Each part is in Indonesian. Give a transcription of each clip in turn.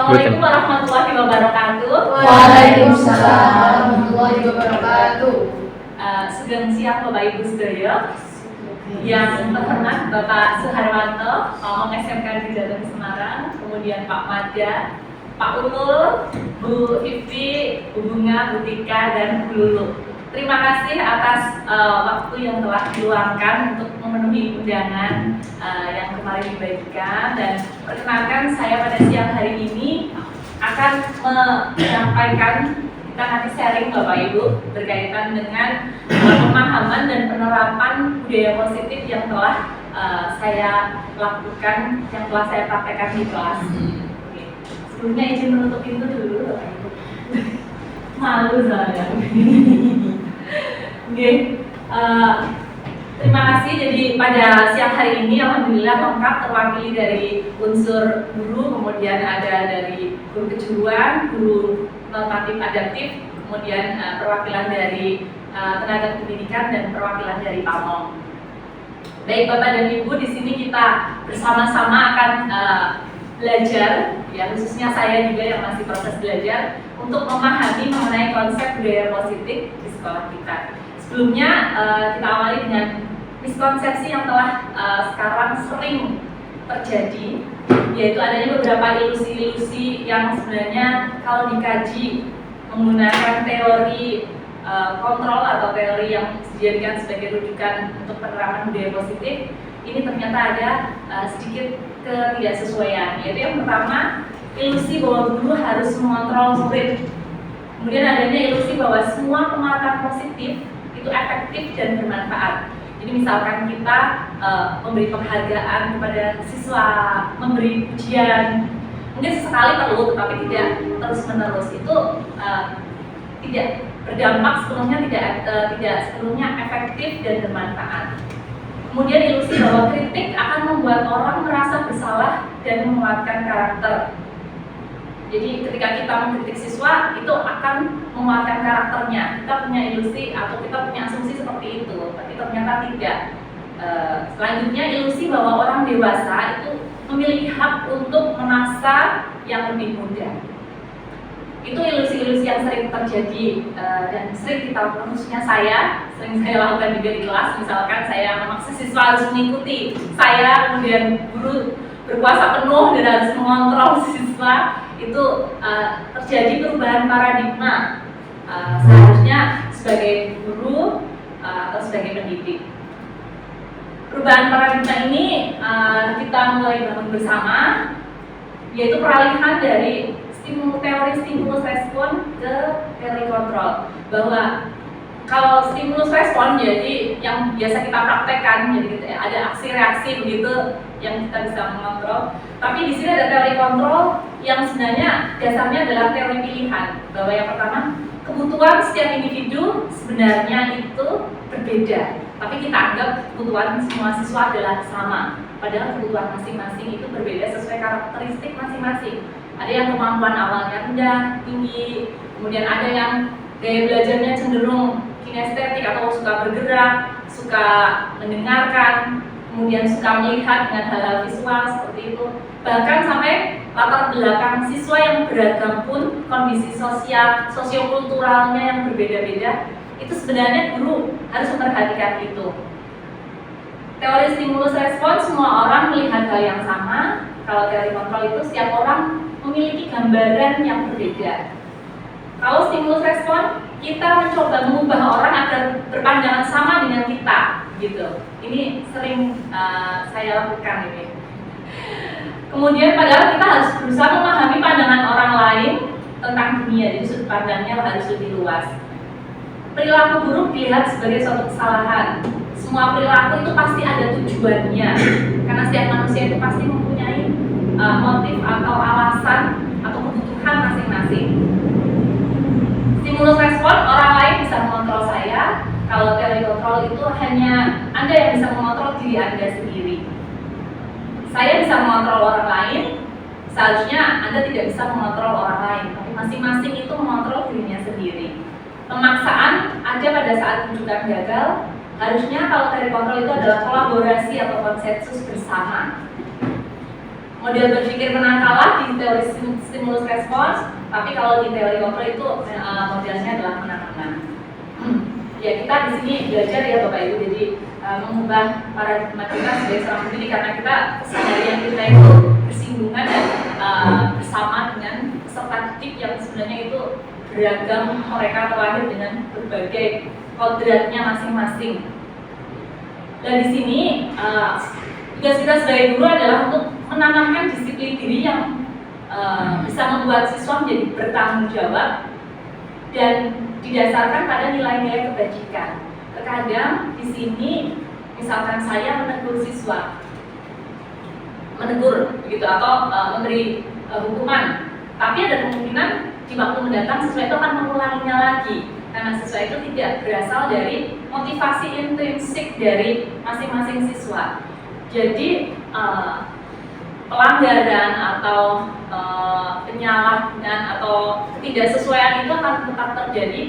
Assalamualaikum warahmatullahi wabarakatuh. Waalaikumsalam warahmatullahi wabarakatuh. Sugeng siang Bapak Ibu sedaya. Yang terhormat Bapak Suharwanto, Omong SMK di Jateng Semarang, kemudian Pak Mada, Pak Ulul, Bu Ivi, Bu Bunga, Bu Tika, dan Bu Lulu. Terima kasih atas waktu yang telah diluangkan untuk memenuhi undangan yang kemarin dibagikan. Dan perkenalkan, saya pada siang hari ini akan menyampaikan, kita nanti sharing Bapak Ibu berkaitan dengan pemahaman dan penerapan budaya positif yang telah saya lakukan, yang telah saya praktekkan di kelas. Oke. Sebelumnya izin menutup pintu dulu Bapak Ibu. Malu saya. Oke. Terima kasih. Jadi pada siang hari ini alhamdulillah lengkap terwakili dari unsur guru, kemudian ada dari guru kejuruan, guru normatif adaptif, kemudian perwakilan dari tenaga pendidikan dan perwakilan dari Pamong. Baik Bapak dan Ibu, di sini kita bersama-sama akan belajar, ya khususnya saya juga yang masih proses belajar untuk memahami mengenai konsep budaya positif di sekolah kita. Sebelumnya kita awali dengan miskonsepsi yang telah sekarang sering terjadi, yaitu adanya beberapa ilusi-ilusi yang sebenarnya kalau dikaji menggunakan teori kontrol atau teori yang dijadikan sebagai rujukan untuk penerapan budaya positif, ini ternyata ada sedikit ketidaksesuaian. Yaitu yang pertama, ilusi bahwa guru harus mengontrol murid. Kemudian adanya ilusi bahwa semua penguatan positif itu efektif dan bermanfaat. Jadi misalkan kita memberi penghargaan kepada siswa, memberi pujian, mungkin sesekali perlu, tetapi tidak terus-menerus. Itu tidak berdampak sepenuhnya, tidak sepenuhnya efektif dan bermanfaat. Kemudian ilusi bahwa kritik akan membuat orang merasa bersalah dan menguatkan karakter. Jadi ketika kita mengkritik siswa, itu akan menguatkan karakternya. Kita punya ilusi atau kita punya asumsi seperti itu, tapi ternyata tidak. Selanjutnya ilusi bahwa orang dewasa itu memiliki hak untuk memaksa yang lebih muda. Itu ilusi-ilusi yang sering terjadi dan sering kita lakukan, khususnya sering saya lakukan juga di kelas. Misalkan saya memaksa siswa harus mengikuti saya, kemudian guru berkuasa penuh dan harus mengontrol siswa. Itu terjadi perubahan paradigma seharusnya sebagai guru atau sebagai pendidik. Perubahan paradigma ini kita mulai bangun bersama, yaitu peralihan dari teori stimulus respon ke teori kontrol. Bahwa kalau stimulus respon, jadi yang biasa kita praktekkan, jadi gitu, ada aksi reaksi begitu yang kita bisa mengontrol. Tapi di sini ada teori kontrol yang sebenarnya dasarnya adalah teori pilihan. Bahwa yang pertama, kebutuhan setiap individu sebenarnya itu berbeda, tapi kita anggap kebutuhan semua siswa adalah sama. Padahal kebutuhan masing-masing itu berbeda sesuai karakteristik masing-masing. Ada yang kemampuan awalnya rendah, tinggi, kemudian ada yang gaya belajarnya cenderung kinestetik atau suka bergerak, suka mendengarkan, kemudian suka melihat dengan hal-hal visual seperti itu. Bahkan sampai latar belakang siswa yang beragam pun, kondisi sosial, sosiokulturalnya yang berbeda-beda, itu sebenarnya guru harus memperhatikan itu. Teori stimulus respon, semua orang melihat hal yang sama. Kalau teori kontrol itu setiap orang memiliki gambaran yang berbeda. Kalau stimulus respon, kita mencoba mengubah orang agar berpandangan sama dengan kita, gitu. Ini sering saya lakukan ini. Kemudian padahal kita harus berusaha memahami pandangan orang lain tentang dunia, jadi sudut pandangnya harus lebih luas. Perilaku buruk dilihat sebagai suatu kesalahan. Semua perilaku itu pasti ada tujuannya, karena setiap manusia itu pasti mempunyai motif atau alasan atau kebutuhan masing-masing. Stimulus respon, orang lain bisa mengontrol saya. Kalau teori kontrol itu hanya Anda yang bisa mengontrol diri Anda sendiri. Saya bisa mengontrol orang lain, seharusnya Anda tidak bisa mengontrol orang lain, tapi masing-masing itu mengontrol dirinya sendiri. Pemaksaan ada pada saat rujukan gagal. Harusnya kalau teori kontrol itu adalah kolaborasi atau konsensus bersama. model berpikir menang kalah di teori stimulus respons, tapi kalau di teori Kopler itu modelnya adalah menang-menang. Ya, kita di sini belajar ya Bapak Ibu, jadi mengubah paradigma kita sebagai seorang pendidik, karena kita keseharian kita itu bersinggungan dan bersama dengan peserta didik yang sebenarnya itu beragam, mereka terlahir dengan berbagai kodratnya masing-masing. Dan di sini tugas kita sebagai guru adalah untuk menanamkan disiplin diri yang bisa membuat siswa menjadi bertanggung jawab dan didasarkan pada nilai-nilai kebajikan. Terkadang di sini misalkan saya menegur siswa, begitu, atau memberi hukuman, tapi ada kemungkinan di waktu mendatang siswa itu akan mengulanginya lagi karena siswa itu tidak berasal dari motivasi intrinsik dari masing-masing siswa. Jadi pelanggaran atau penyalahan atau ketidaksesuaian itu akan tetap terjadi,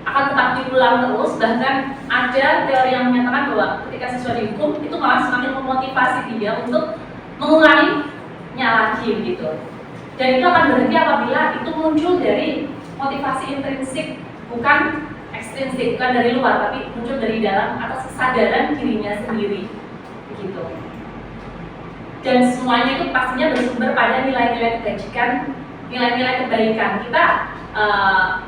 akan tetap diulang terus. Bahkan ada teori yang menyatakan bahwa ketika siswa dihukum itu malah semakin memotivasi dia untuk mengulanginya lagi gitu. Dan itu akan berhenti apabila itu muncul dari motivasi intrinsik, bukan ekstrinsik, bukan dari luar, tapi muncul dari dalam atas kesadaran dirinya sendiri begitu. Dan semuanya itu pastinya bersumber pada nilai-nilai kebajikan, nilai-nilai kebaikan. Kita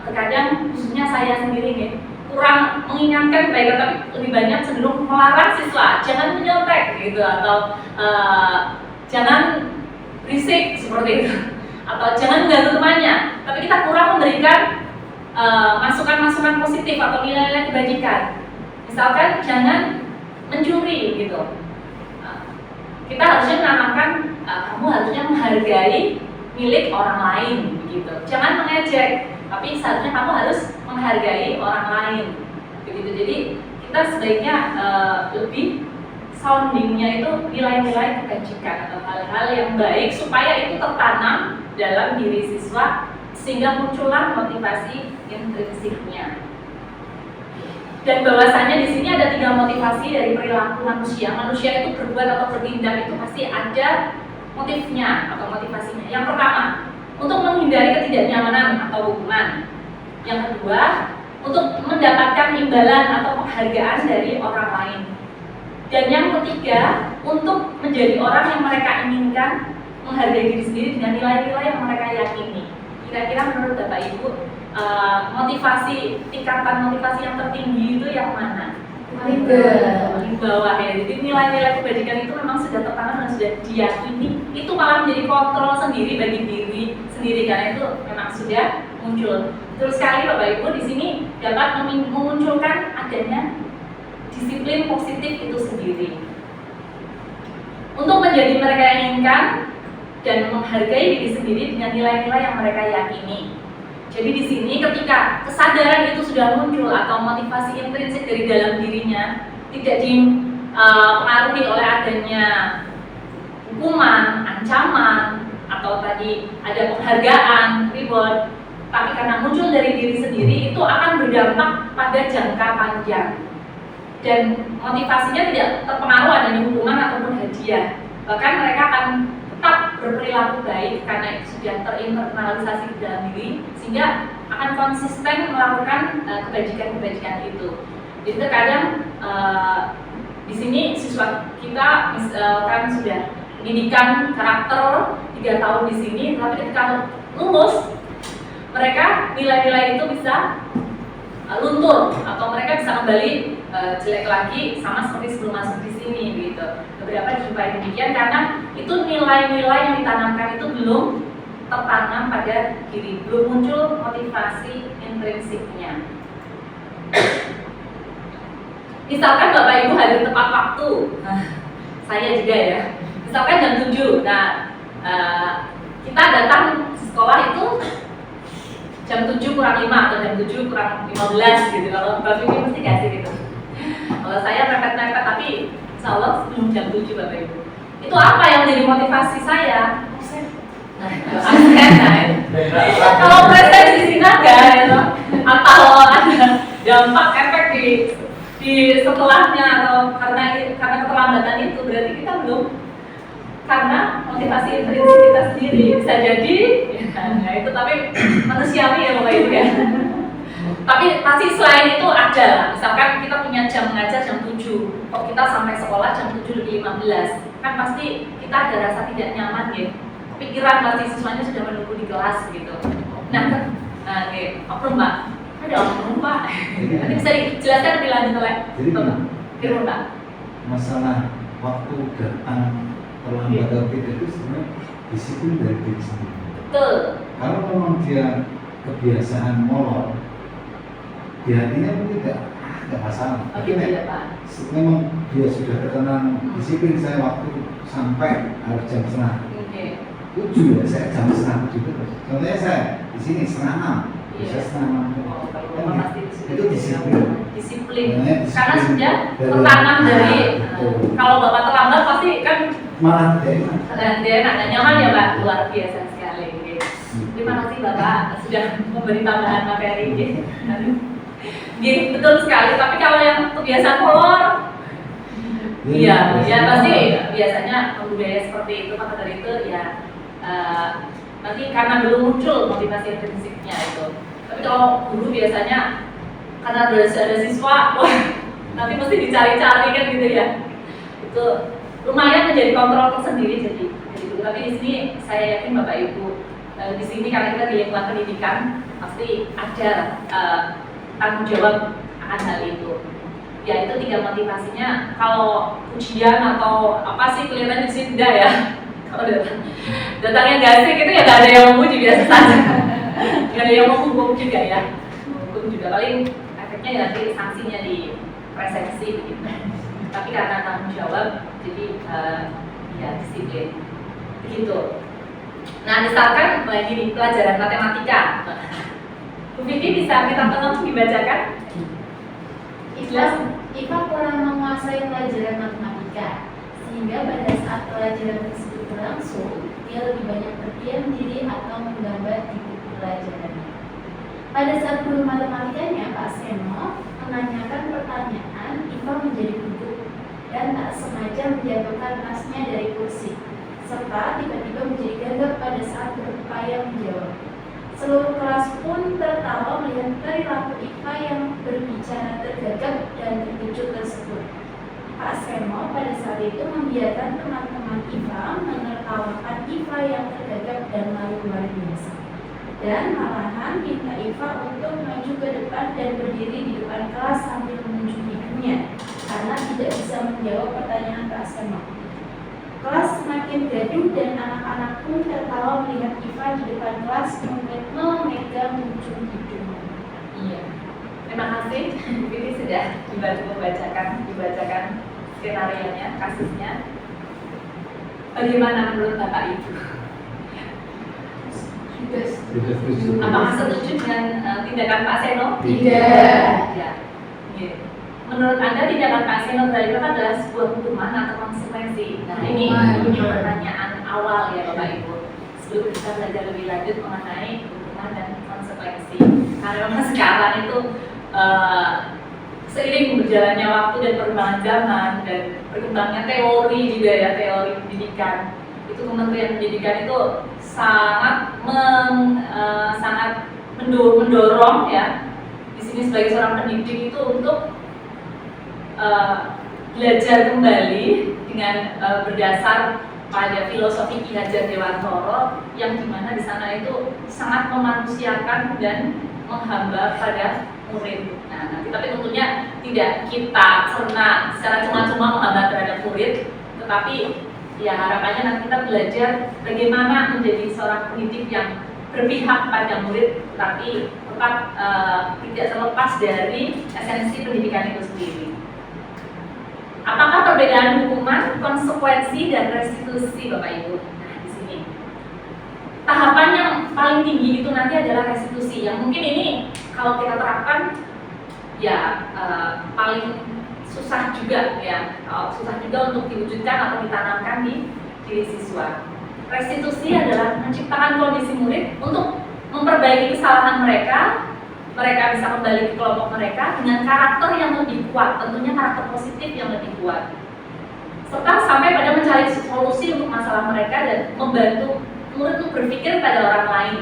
terkadang, khususnya saya sendiri nih, kurang mengingatkan kebaikan, tapi lebih banyak cenderung melarang siswa jangan menyontek gitu, atau jangan berisik seperti itu, atau jangan mengganggu temannya. Tapi kita kurang memberikan masukan-masukan positif atau nilai-nilai kebajikan. Misalkan jangan mencuri gitu. Kita harusnya menanamkan kamu harusnya menghargai milik orang lain begitu. Jangan mengejek, tapi seharusnya kamu harus menghargai orang lain begitu. Jadi kita sebaiknya lebih soundingnya itu nilai-nilai kebajikan atau hal-hal yang baik supaya itu tertanam dalam diri siswa sehingga muncullah motivasi intrinsiknya. Dan bahwasannya di sini ada 3 motivasi dari perilaku manusia. Manusia itu berbuat atau bertindak itu pasti ada motifnya atau motivasinya. Yang pertama, untuk menghindari ketidaknyamanan atau hukuman. Yang kedua, untuk mendapatkan imbalan atau penghargaan dari orang lain. Dan yang ketiga, untuk menjadi orang yang mereka inginkan, menghargai diri sendiri dengan nilai-nilai yang mereka yakini. Kira-kira menurut Bapak Ibu, tingkatan motivasi yang tertinggi itu yang mana? Paling bawah ya. Jadi nilai-nilai kebajikan itu memang sudah tertanam dan sudah diyakini. Itu malah menjadi kontrol sendiri bagi diri sendiri karena itu memang sudah muncul. Terus sekali Bapak Ibu di sini dapat memunculkan adanya disiplin positif itu sendiri. Untuk menjadi mereka yang inginkan dan menghargai diri sendiri dengan nilai-nilai yang mereka yakini. Jadi di sini ketika kesadaran itu sudah muncul atau motivasi intrinsik dari dalam dirinya tidak dipengaruhi oleh adanya hukuman, ancaman, atau tadi ada penghargaan, reward, tapi karena muncul dari diri sendiri itu akan berdampak pada jangka panjang. Dan motivasinya tidak terpengaruh adanya hukuman ataupun hadiah. Bahkan mereka akan tetap berperilaku baik karena itu sudah terinternalisasi di dalam diri, sehingga akan konsisten melakukan kebajikan-kebajikan itu. Jadi terkadang di sini siswa kita misalkan sudah pendidikan karakter 3 tahun di sini, tapi ketika lulus mereka nilai-nilai itu bisa luntur atau mereka bisa kembali jelek lagi sama seperti sebelum masuk di sini gitu. Beberapa dijumpai demikian karena itu nilai-nilai yang ditanamkan itu belum tertanam pada diri, belum muncul motivasi intrinsiknya. Misalkan Bapak Ibu hadir tepat waktu, saya juga ya. Misalkan jam 7, nah kita datang sekolah itu jam 7 kurang 5 atau jam 7 kurang 15 gitu. Kalau Bapak Ibu mesti kasih gitu. Kalau saya mepet-mepet tapi insya Allah sebelum jam 7 Bapak Ibu. Itu apa yang menjadi motivasi saya? Kalau presensi sinaga ya, atau ada dampak efek di setelahnya atau karena keterlambatan itu berarti kita belum karena motivasi intrinsik kita sendiri. Bisa jadi, ya, itu tapi manusiawi ya Bapak Ibu ya. Tapi pasti selain itu ada lah. Misalkan kita punya jam mengajar jam 7, kok kita sampai sekolah jam 7:15, kan pasti kita ada rasa tidak nyaman ya. Pikiran pasti siswanya sudah menunggu di kelas gitu. Nah, oknum Mbak, ada oknum Pak. Nanti bisa dijelaskan lebih lanjut oleh Bapak. Firman Pak. Masalah waktu datang terlambat atau tidak itu sebenarnya disiplin dari diri sendiri. Betul. Kalau memang dia kebiasaan molor, di hatinya mungkin tidak masalah. Oh gitu ya Pak. Memang dia sudah terkenal disiplin, saya waktu sampai harus jam setengah 7 ya, saya jam setengah 7 terus. Contohnya saya di sini setengah 6, Iya. saya setengah 6. Oh, kalau Bapak pasti Itu disiplin. Disiplin. Namanya Karena disiplin sudah dari- tertanam dari betul. kalau Bapak terlambat pasti kan Malah dari dia nggak nyaman ya Pak, luar biasa sekali. Oke. Terima kasih Bapak sudah memberi tambahan materi. Oke, betul sekali. Tapi kalau yang kebiasaan molor, iya, ya pasti biasanya budaya seperti itu, maka dari itu ya nanti karena belum muncul motivasi intrinsiknya itu. Tapi kalau guru biasanya karena ada siswa, wah nanti mesti dicari-cari kan gitu ya. Itu lumayan menjadi kontrol tersendiri jadi guru. Tapi di sini saya yakin Bapak Ibu di sini karena kita di lingkungan pendidikan pasti ada tanggung jawab akan hal itu. Ya itu 3 motivasinya. Kalau ujian atau apa sih kelihatan di sini enggak ya. Kalau datangnya nggak asik itu ya nggak ada yang memuji biasa saja. Nggak ada yang menghukum juga ya. Menghukum juga paling efeknya ya nanti sanksinya di resepsi begitu. Tapi karena tanggung jawab jadi ya disiplin begitu. Nah misalkan gini pelajaran matematika. Bu Vivi bisa kita tolong dibacakan? Iva kurang menguasai pelajaran matematika, sehingga pada saat pelajaran tersebut berlangsung, dia lebih banyak berdiam diri atau menggambar di buku pelajarannya. Pada saat guru matematikanya, Pak Seno, menanyakan pertanyaan, Iva menjadi gugup dan tak sengaja menjatuhkan tasnya dari kursi, serta tiba-tiba menjadi gagap pada saat berupaya menjawab. Seluruh kelas pun tertawa melihat perilaku Iva yang berbicara tergagap dan terkejut tersebut. Pak Seno pada saat itu membiarkan teman-teman Iva menertawakan Iva yang tergagap dan malu luar biasa. Dan malahan minta Iva untuk maju ke depan dan berdiri di depan kelas sambil menunjuk hidungnya karena tidak bisa menjawab pertanyaan Pak Seno. Kelas semakin gaduh dan anak-anak pun tertawa melihat Iva di depan kelas memegang ujung hidung. Iya. Terima kasih. Ini sudah dibacakan skenario-nya, kasusnya. Bagaimana menurut Bapak Ibu? Sudah setuju. Apakah setuju dengan tindakan Pak Seno? Tidak. Ya. Iya. Menurut Anda tindakan Pak Seno itu adalah sebuah hukuman atau konsekuensi? Nah ini pertanyaan awal ya Bapak Ibu. Sebelum kita belajar lebih lanjut mengenai hukuman dan konsekuensi. Karena memang sekarang itu seiring berjalannya waktu dan perkembangan zaman dan berkembangnya teori juga ya, teori pendidikan, itu Kementerian Pendidikan itu sangat mendorong ya di sini sebagai seorang pendidik itu untuk belajar kembali dengan berdasar pada filosofi Ki Hajar Dewantara yang dimana di sana itu sangat memanusiakan dan menghamba pada murid. Nah, nanti tapi tentunya tidak kita cerna secara cuma-cuma menghamba terhadap murid, tetapi ya harapannya nanti kita belajar bagaimana menjadi seorang pendidik yang berpihak pada murid, tapi tetap tidak terlepas dari esensi pendidikan itu sendiri. Apakah perbedaan hukuman, konsekuensi, dan restitusi, Bapak Ibu? Nah, di sini tahapan yang paling tinggi itu nanti adalah restitusi. Yang mungkin ini kalau kita terapkan, ya paling susah juga ya, susah juga untuk diwujudkan atau ditanamkan di diri siswa. Restitusi adalah menciptakan kondisi murid untuk memperbaiki kesalahan mereka. Mereka bisa kembali ke kelompok mereka dengan karakter yang lebih kuat, tentunya karakter positif yang lebih kuat, serta sampai pada mencari solusi solusi untuk masalah mereka dan membantu murid untuk berpikir pada orang lain.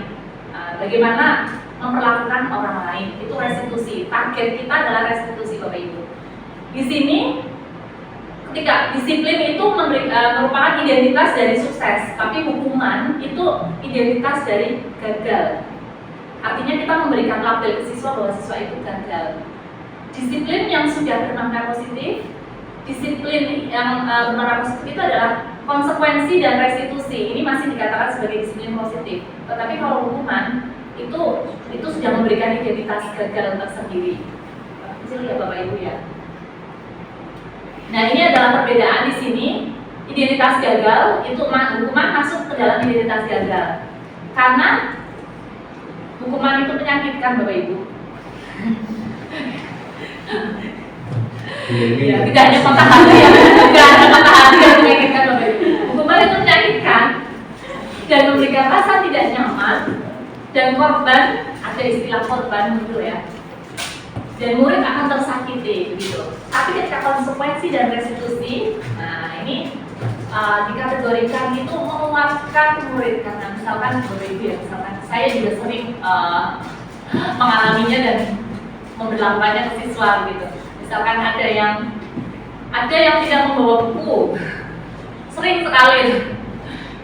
Bagaimana memperlakukan orang lain, itu restitusi. Target kita adalah restitusi, Bapak Ibu. Di sini, ketika disiplin itu merupakan identitas dari sukses, tapi hukuman itu identitas dari gagal. Artinya kita memberikan label ke siswa bahwa siswa itu gagal. Disiplin yang sudah bermakna positif, disiplin yang bermakna positif itu adalah konsekuensi dan restitusi. Ini masih dikatakan sebagai disiplin positif. Tetapi kalau hukuman itu sudah memberikan identitas gagal tersendiri. Kecil ya Bapak Ibu ya. Nah, ini adalah perbedaan di sini. Identitas gagal itu hukuman masuk ke dalam identitas gagal. Karena hukuman itu menyakitkan Bapak Ibu. Ya, tidak hanya patah hati yang menyakitkan Bapak Ibu. Hukuman itu menyakitkan dan memberikan rasa tidak nyaman, dan korban, ada istilah korban gitu ya, dan murid akan tersakiti begitu. Tapi ketika konsekuensi dan restitusi, nah ini dikategorikan itu menguatkan murid. Karena misalkan Bapak Ibu ya, misalkan saya juga sering mengalaminya dan memberlakukannya ke siswa gitu. Misalkan ada yang tidak membawa buku, sering sekali,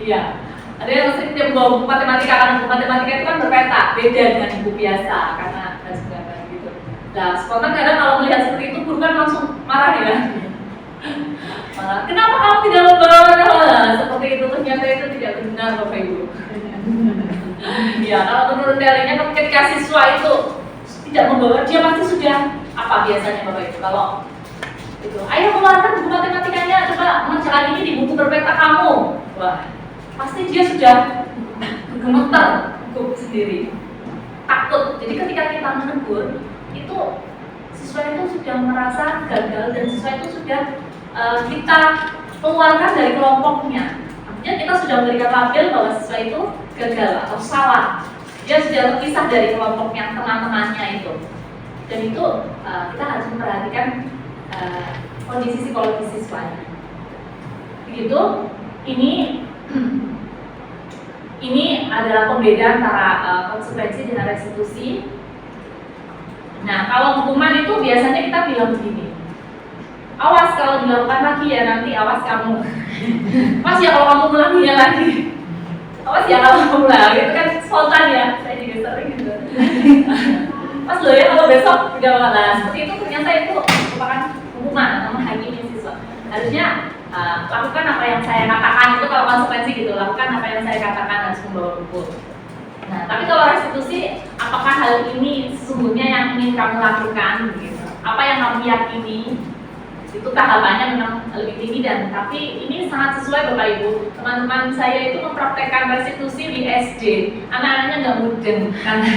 iya. Ada yang sering tidak membawa buku matematika, karena buku matematika itu kan berpeta, beda dengan buku biasa karena harus gambar gitu. Nah, spontan kadang kalau melihat seperti itu, guru kan langsung marah ya. Marah, kenapa kamu tidak membawa? Seperti itu, ternyata itu tidak benar Bapak Ibu. Ya, kalau menurut teorinya ketika siswa itu tidak membawa, dia pasti sudah apa biasanya Bapak Ibu? Kalau itu, ayo keluarkan buku matematikanya, coba mengerjakan ini di buku berpeta kamu. Wah, pasti dia sudah gemeter gugup sendiri, takut. Jadi ketika kita menegur, itu siswa itu sudah merasa gagal dan siswa itu sudah kita keluarkan dari kelompoknya. Artinya kita sudah memberikan label bahwa siswa itu gagal atau salah. Dia sudah terpisah dari kelompoknya, teman-temannya itu. Dan itu kita harus memperhatikan kondisi psikologis siswanya. Begitu, ini adalah pembeda antara konsekuensi dengan restitusi. Nah, kalau hukuman itu biasanya kita bilang begini, awas kalau dilakukan lagi ya nanti awas kamu. Mas ya kalau kamu ulanginya lagi, awas ya kalau kamu ulangi, itu kan spontan ya, saya juga sering gitu. Mas loh ya kalau besok tidak malah seperti itu, ternyata itu merupakan hukuman atau menghakimi siswa. Harusnya lakukan apa yang saya katakan, itu kalau konsekuensi gitu, lakukan apa yang saya katakan, harus membawa buku. Nah, tapi kalau restitusi, apakah hal ini sesungguhnya yang ingin kamu lakukan gitu? Apa yang kamu yakini? Itu tahapannya memang lebih tinggi, dan tapi ini sangat sesuai Bapak Ibu. Teman-teman saya itu mempraktekkan restitusi di SD. Anak-anaknya nggak mudeng karena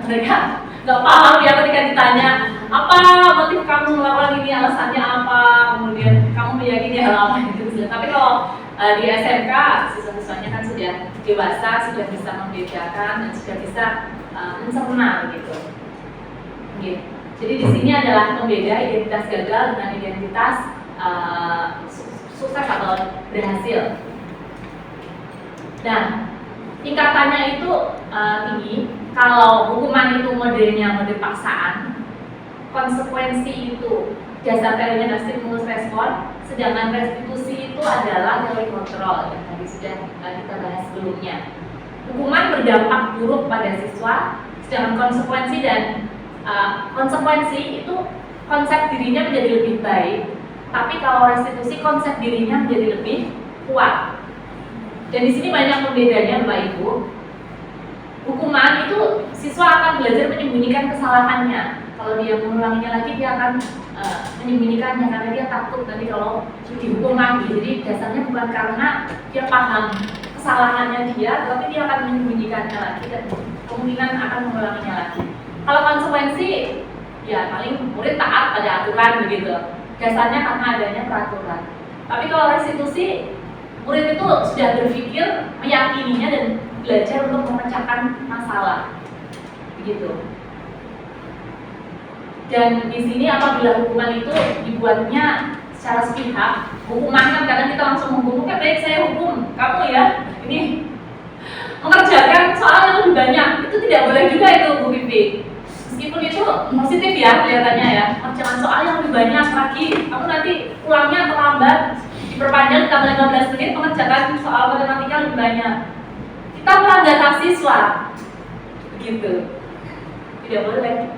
mereka nggak paham ya ketika ditanya apa motif kamu melakukan ini, alasannya apa, kemudian kamu meyakini hal apa gitu. Tapi kalau di SMK siswa-siswanya kan sudah dewasa, sudah bisa membedakan dan sudah bisa mencerna gitu. Gitu. Jadi di sini adalah pembeda identitas gagal dengan identitas sukses atau berhasil. Dan tingkatannya itu tinggi. Kalau hukuman itu modelnya model paksaan, konsekuensi itu dasar teorinya dan stimulus respon, sedangkan restitusi itu adalah teori kontrol yang tadi sudah kita bahas sebelumnya. Hukuman berdampak buruk pada siswa, sedangkan konsekuensi itu konsep dirinya menjadi lebih baik, tapi kalau restitusi konsep dirinya menjadi lebih kuat. Dan di sini banyak pembedanya Bapak Ibu. Hukuman itu siswa akan belajar menyembunyikan kesalahannya. Kalau dia mengulanginya lagi, dia akan menyembunyikannya karena dia takut nanti kalau dihukum lagi. Jadi dasarnya bukan karena dia paham kesalahannya dia, tapi dia akan menyembunyikannya lagi dan kemungkinan akan mengulanginya lagi. Kalau konsekuensi, ya paling murid taat pada aturan begitu. Dasarnya karena adanya peraturan. Tapi kalau restitusi, murid itu sudah berpikir, meyakininya dan belajar untuk memecahkan masalah, begitu. Dan di sini apabila hukuman itu dibuatnya secara sepihak. Hukuman kan kadang kita langsung menghukum, kan baik saya hukum kamu ya, ini mengerjakan soal yang lebih banyak, itu tidak boleh juga itu Bu Pipi. Meskipun itu positif ya kelihatannya ya, mengerjakan soal yang lebih banyak lagi, kamu nanti pulangnya terlambat, diperpanjang tambah 15 menit mengerjakan soal matematika lebih banyak. Kita melanggar hak siswa, begitu. Tidak boleh.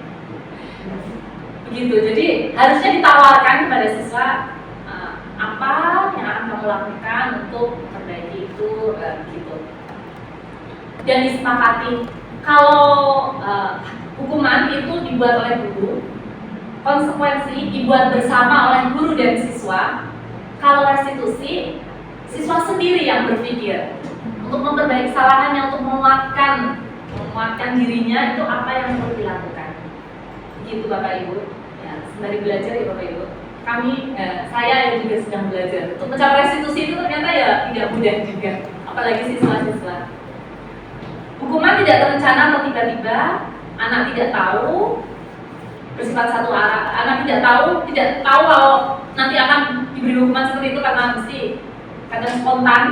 Begitu. Jadi harusnya ditawarkan kepada siswa apa yang akan kamu lakukan untuk memperbaiki itu, gitu. Dan disepakati kalau hukuman itu dibuat oleh guru, konsekuensi dibuat bersama oleh guru dan siswa. Kalau restitusi, siswa sendiri yang berpikir untuk memperbaiki kesalahannya, untuk menguatkan dirinya, itu apa yang perlu dilakukan. Begitu Bapak Ibu. Ya, sembari belajar ya Bapak Ibu. Saya yang juga sedang belajar. Untuk mencapai restitusi itu ternyata ya tidak mudah juga, apalagi siswa-siswa. Hukuman tidak terencana atau tiba-tiba, anak tidak tahu, bersifat satu arah. Anak tidak tahu kalau nanti akan diberi hukuman seperti itu karena mesti kadang spontan.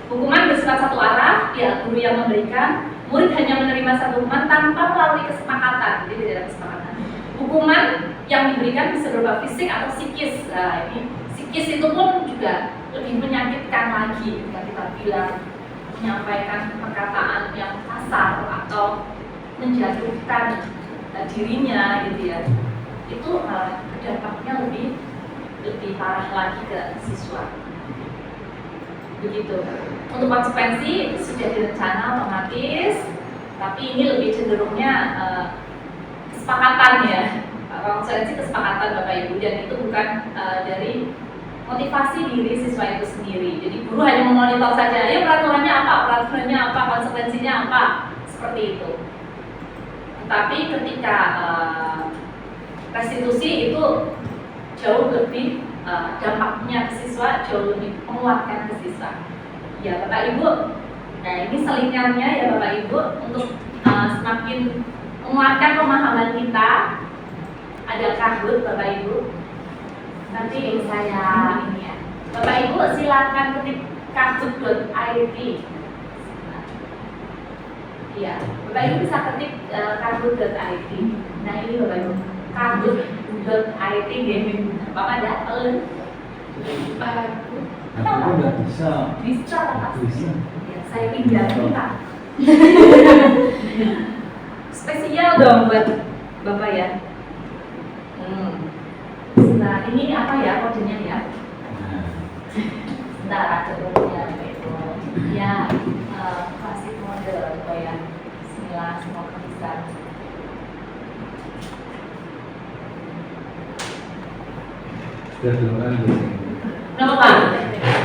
Hukuman bersifat satu arah, ya guru yang memberikan, murid hanya menerima satu hukuman tanpa melalui kesepakatan, jadi tidak ada kesepakatan. Hukuman yang diberikan bisa berupa fisik atau psikis. Nah, ini psikis itu pun juga lebih menyakitkan lagi ketika kita bilang menyampaikan perkataan yang kasar atau menjatuhkan dirinya gitu ya. Itu dampaknya lebih parah lagi ke siswa. Begitu. Untuk konsekuensi sudah direncana otomatis, tapi ini lebih cenderungnya kesepakatan ya. Konsekuensi kesepakatan Bapak Ibu, dan itu bukan dari motivasi diri siswa itu sendiri. Jadi guru hanya memonitor saja, ya peraturannya apa, konsekuensinya apa, seperti itu. Tetapi ketika restitusi itu jauh lebih dampaknya ke siswa, jauh lebih menguatkan ke siswa. Ya Bapak Ibu, nah ini selingannya ya Bapak Ibu, untuk semakin menguatkan pemahaman kita. Ada Kahoot Bapak Ibu. Nanti saya ini ya. Bapak Ibu silakan ketik kahoot.it. Iya, Bapak Ibu bisa ketik kahoot.it. Nah ini Bapak Ibu, kahoot.it gaming. Bapak ada? Aku udah bisa. Bisa pasti. Bisa. Ya, saya pinjam Pak. Spesial dong buat Bapak ya. Nah ini apa ya kodenya ya? Sebentar ada kodenya itu. Ya kasih kode apa ya? Bismillah, semoga bisa. Sudah dulu kan biasanya. Kenapa Pak?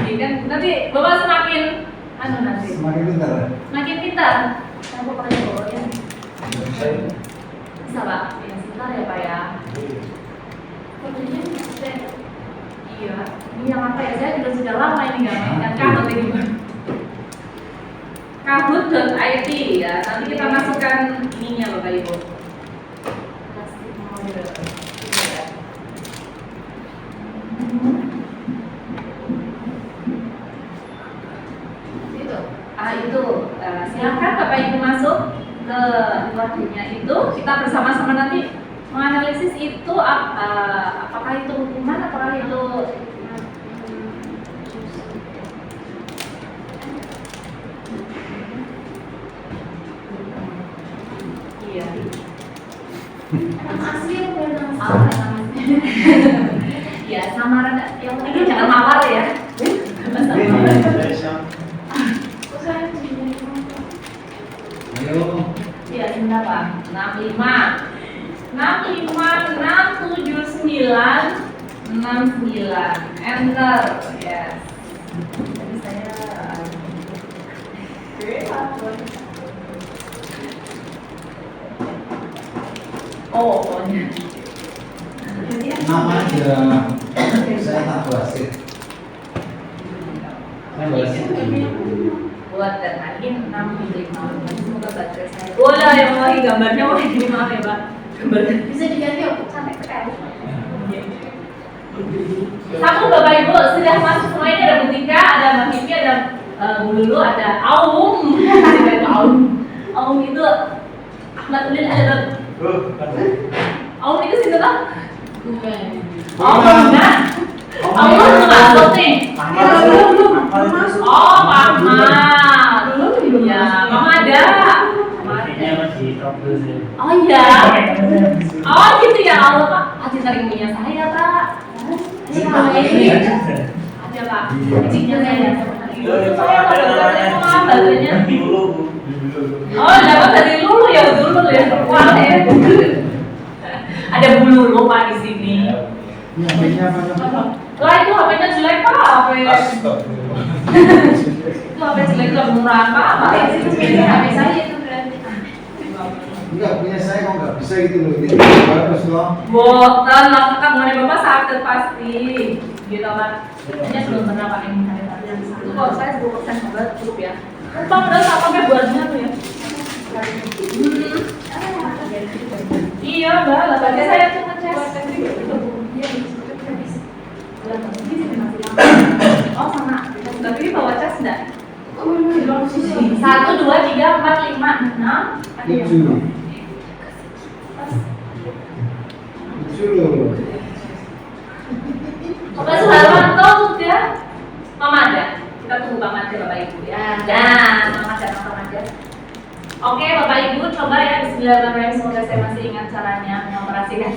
Ini kan nanti Bapak semakin nanti. Semakin pintar. Semakin pintar. Saya pakai bawa ya. Bisa Pak? Ya sebentar ya Pak ya. Kodenya iya. Ini yang apa ya? Saya juga sudah lama ini nggak mainkan Kahoot ini. Kahoot.it ya. Nanti kita masukkan ininya Bapak Ibu. Plastik model. Itu. Silakan Bapak Ibu masuk ke wadahnya itu. Kita bersama-sama nanti menganalisis itu apakah itu hukuman, apakah itu iya. Asli apa yang Ya samaran, yang penting jangan mawar ya. Ayo. Ya sebentar Pak. 65 679 enter. Yes. Jadi saya Nama aja. Saya tak wasit. Saya wasit. buat dan lagi 65. Semoga baterai saya. Boleh ya Pak, gambarnya wah ini maaf ya Pak. Gambarnya bisa diganti sampai ke kayak Satu Bapak Ibu sudah masuk semua. Ini ada Bu Tika, ada Mbak Vivi, ada Bu Lulu, ada Aum. Aum itu Ahmad Udin, ada Aum itu sini kan? Oh, enggak. Aum itu nggak nih. Oh, Mama. Ya, Mama ada. Oh iya. Oh gitu ya Allah Pak. Hati sering punya saya Pak. Ini ada Pak. Kucingnya saya. Saya baterainya. Oh dapat dari Lulu ya, Lulu ya. Wah ya. Ada Bu Lulu Pak di sini. Lah itu HP-nya jelek Pak. HP jelek nggak murah Pak. Itu HP saya itu berarti. Enggak, punya saya kok nggak bisa gitu loh. Ini bagus loh. Boten, kakak mau bapak sakit pasti. Gitu Pak. Hanya belum pernah pakai ini itu kalau saya 10% sahabat cukup ya. Lupa udah tak pakai buatnya tuh ya. Iya Mbak, latanya saya tuh ngecas. Oh sama, tapi ini bawa cas enggak? 1, 2, 3, 4, 5, 6 Tujuh loh. Bapak Suharmanto sudah. Mama ada. Kita tunggu Mama aja Bapak Ibu ya. Dan Mama ada. Oke Bapak Ibu coba ya Bismillahirrahmanirrahim. Semoga saya masih ingat caranya mengoperasikan.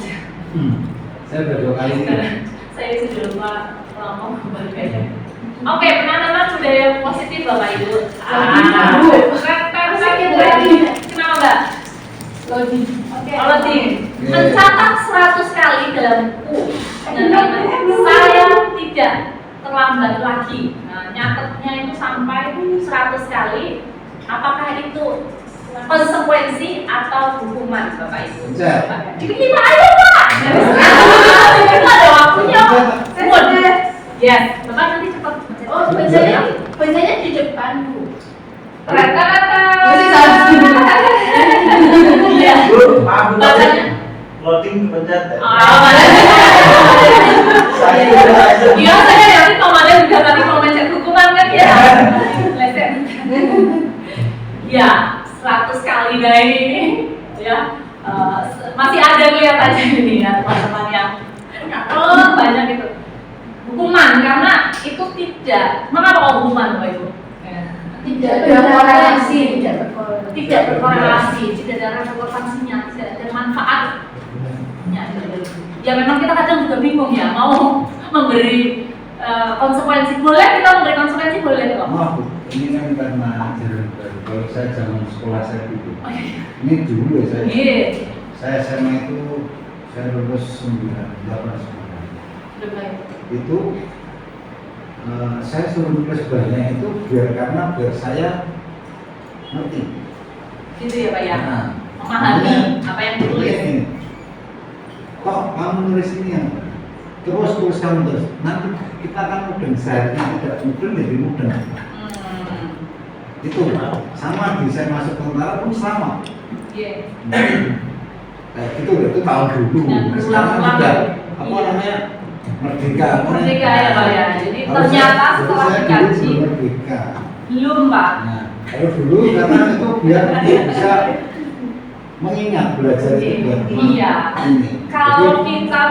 Saya udah 2 kali ini. Saya sudah lupa ngomong berbeda. Oke, penanaman budaya positif Bapak Ibu. Kenapa Mbak? Loading. Mencatat 100 kali dalam buku. Saya tidak terlambat lagi. Nah, nyatetnya itu sampai 100 kali. Apakah itu konsekuensi atau hukuman Bapak Ibu? Ini Pak, ayo Pak. Itu ada waktunya. Yes, Bapak nanti cepat. Oh, bacanya di depan Bu. Rata-rata. Iya. Bacanya. Loading kepencet. Iya, saya nanti komandan juga tadi mau mencet hukuman kan ya. Leset. Ya, 100 kali dari ini ya. Masih ada kelihatannya ini ya teman-teman yang banyak itu. Hukuman karena itu tidak. Mengapa hukuman Bapak Ibu? Tidak berkorelasi, Tidak berkorelasi, tidak ada relevansinya, tidak ada manfaatnya. Ya memang kita kadang juga bingung ya mau memberi konsekuensi. Boleh kita memberi konsekuensi boleh kok. Maaf Bu, ini kan karena ajaran baru. Kalau saya zaman sekolah saya itu, ini dulu ya saya. Iya. Saya SMA itu saya lulus 98 itu saya suruh nulis banyak itu biar saya ngerti. Gitu ya Pak ya. Nah, Memahami apa yang ditulis. ini. Kok kamu nulis ini yang terus kamu terus. Nanti kita akan mudeng seharinya tidak mudeng jadi mudeng. Itu sama di saya masuk tentara pun sama. Iya. Kayak gitu itu tahun dulu. Sekarang juga apa namanya merdeka ya Pak ya. Jadi ternyata setelah dikaji merdeka. belum Pak. Nah, kalau dulu karena itu biar bisa mengingat belajar itu buat Iya. ini. Kalau kita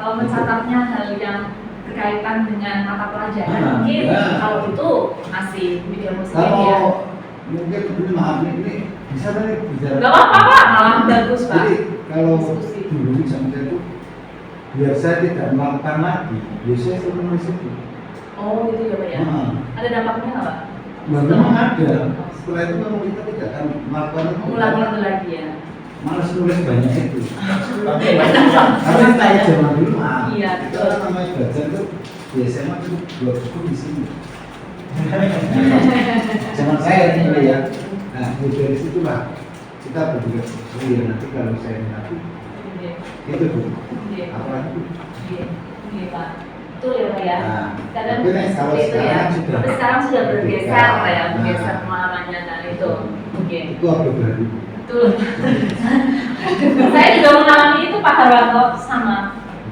mencatatnya hal yang berkaitan dengan mata pelajaran mungkin kalau itu masih video musik ya. Kalau mungkin maaf ini bisa tadi bicara. Gak apa-apa Pak, malah bagus Pak. Jadi kalau Diskusi. dulu sampai itu biar saya tidak melakukan lagi, biasanya saya menulis itu. Oh gitu ya Pak ya. Ada dampaknya nggak Pak? Memang ada. Setelah itu memang kita tidak akan melakukan itu. Ulang-ulang lagi ya. Malas nulis banyak itu. Karena Karena saya zaman dulu Iya, kita betul. namanya belajar itu di SMA itu buat buku di sini. Zaman saya ini ya. Nah, dari situlah kita berpikir, oh iya nanti kalau saya nanti itu Bu. Apa itu? Iya Pak. Betul ya Pak ya. Nah, Kadang tapi nih, kalau seperti itu ya. sekarang Tapi sekarang sudah bergeser merdeka. ya, Nah. bergeser pemahamannya dan itu. Oke. Itu apa baru? Betul. Saya juga mengalami itu Pak Harwanto sama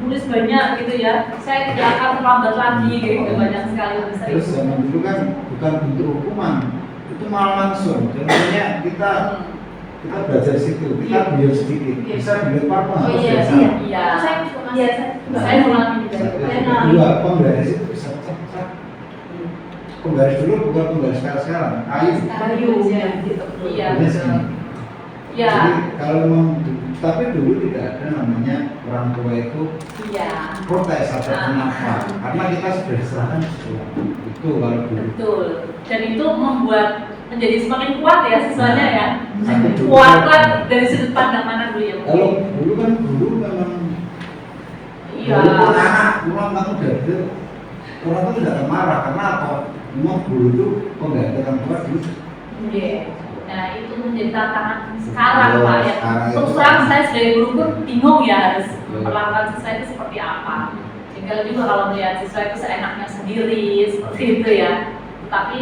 nulis banyak gitu ya, saya tidak akan terlambat lagi gitu, banyak sekali sering. Terus zaman dulu kan bukan bentuk hukuman, itu malah langsung. Contohnya kita belajar situ, kita belajar sedikit, bisa dilempar Oh iya, iya. Saya mengalami juga. Dua penggaris itu bisa pecah-pecah. Penggaris dulu bukan penggaris sekarang, kayu. Gitu. Iya. Jadi segini. Iya. Jadi kalau memang tapi dulu tidak ada namanya orang tua itu Iya. protes atau kenapa? Karena kita sudah diserahkan sekolah. Itu kalau dulu. Betul. Dan itu membuat menjadi semakin kuat ya siswanya ya. Sampai dulu. Kuat dari sudut pandang mana dulu ya? Kalau dulu kan memang Iya. walaupun anak memang kamu udah orang itu tidak akan marah karena apa? Memang dulu itu pengganti orang tua dulu. Iya. Nah itu menjadi tantangan sekarang Pak ya. Sekarang Terus itu. terang saya sebagai guru pun bingung ya harus memperlakukan siswa itu seperti apa. Sehingga juga kalau melihat siswa itu seenaknya sendiri seperti itu ya. Tapi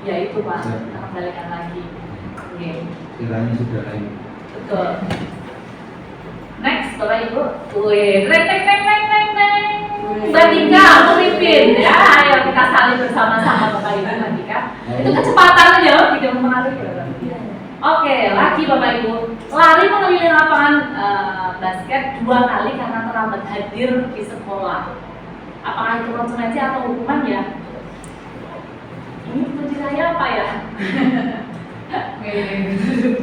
ya itu Pak, kita kembalikan lagi. Oke. Kiranya sudah lain. Betul. Next, Bapak Ibu. Wih, reng. Mbak Tika, pemimpin ya. Ayo kita saling bersama-sama Bapak Ibu Mbak Tika. Itu kecepatan aja, tidak menarik ya. Oke, lagi Bapak Ibu. Lari mengelilingi lapangan basket 2 kali karena terlambat hadir di sekolah. Apakah itu konsekuensi atau hukuman ya? Ini kunci saya apa ya?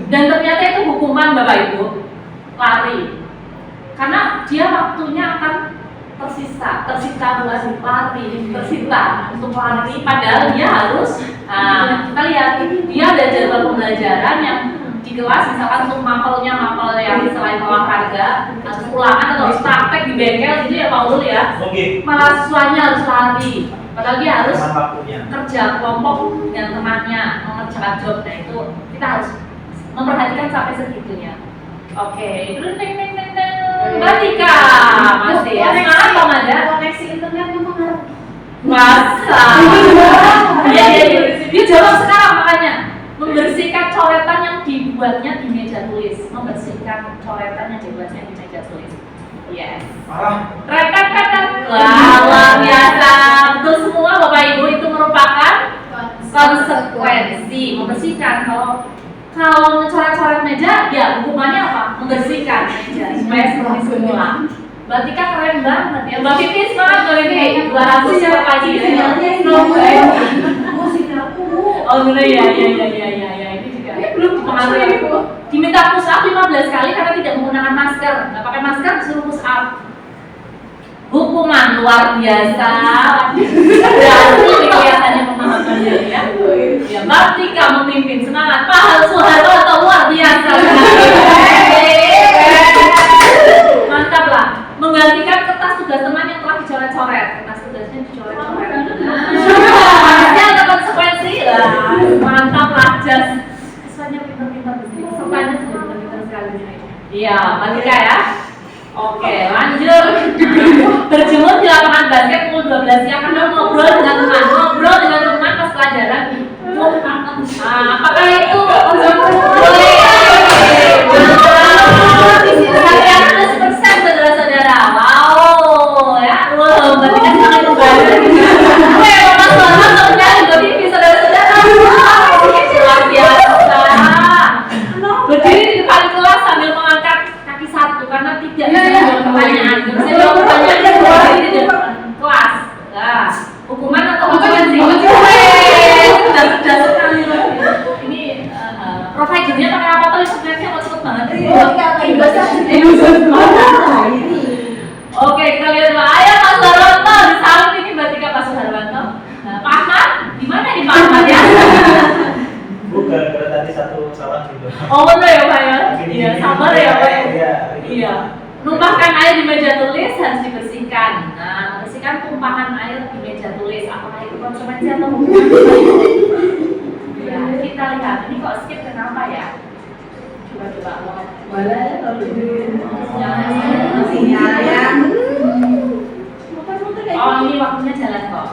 Dan ternyata itu hukuman Bapak Ibu. Lari. Karena dia waktunya akan tersita bukan lari, tersita untuk lari. Padahal dia harus, kita lihat dia ada jadwal pembelajaran yang di kelas, misalkan untuk mapel yang selain olahraga, atau ulangan atau praktek di bengkel gitu ya Pak Ulul ya. Malah siswanya harus lari. Padahal dia harus kerja kelompok dengan temannya, mengerjakan job. Nah itu kita harus memperhatikan sampai segitunya. Oke, neng. Mbak Tika, masih ya, semangat Bang Ada. Koneksi internet mempengaruhi. Masa? Iya. Dia jawab sekarang makanya membersihkan coretan yang dibuatnya di meja tulis, membersihkan coretan yang dibuatnya di meja tulis. Yes. Rekan. Wah, luar biasa. Betul semua Bapak Ibu, itu merupakan konsekuensi membersihkan. Kalau ngecoret-coret meja, ya hukumannya apa? Membersihkan meja supaya seperti semula. Mbak Tika keren banget ya. Mbak Vivi semangat Mbak Vivi. 200 per pagi ya. Musik aku. Oh bener ya. Ini juga. Ini belum pengaruh. Diminta push up 15 kali karena tidak menggunakan masker. Nggak pakai masker disuruh push up. Hukuman luar biasa. Berarti kelihatannya pemahamannya ya. Ya, Mbak Tika memimpin semangat. Pak Soeharto atau luar biasa. Mantap lah. Menggantikan kertas tugas teman yang telah dicoret-coret. Kertas tugasnya dicoret-coret. Pasti ada konsekuensi lah. Mantap lah, Jas. Kesannya pintar-pintar di sini. Pesertanya sudah pintar-pintar sekali di sini. Iya, Mbak Tika ya. Oke, lanjut. Berjemur di lapangan basket pukul 12 siang karena ngobrol dengan teman pas pelajaran. Apakah itu boleh? Kalian 100% saudara-saudara. Wow, ya. Wow, berarti kan sangat banget. Mas Bambang temennya juga TV saudara-saudara. Luar biasa. Berdiri di depan kelas sambil mengangkat kaki satu karena tidak bisa jawab pertanyaan. Tidak bisa jawab pertanyaan di depan kelas. Nah, hukuman atau konsekuensi? Sudah sekali ini providernya pakai apa tuh sebenarnya mau cepet banget sih. Oke, kita lihat Pak. Ayo Mas Harwanto disalut ini Mbak Tika Pak Harwanto. Nah, Pak Ahmad, gimana nih Pak Ahmad ya? Bukan, karena tadi satu salah gitu. Oh benar ya Pak ya? Iya, sabar ya Pak. Iya. Numpahkan air di meja tulis harus dibersihkan. Nah, membersihkan tumpahan air di meja tulis. Apakah itu konsekuensi atau hukuman? Ya, kita lihat. Ini kok skip kenapa ya? Coba. Boleh kalau Oh, ini waktunya jalan kok.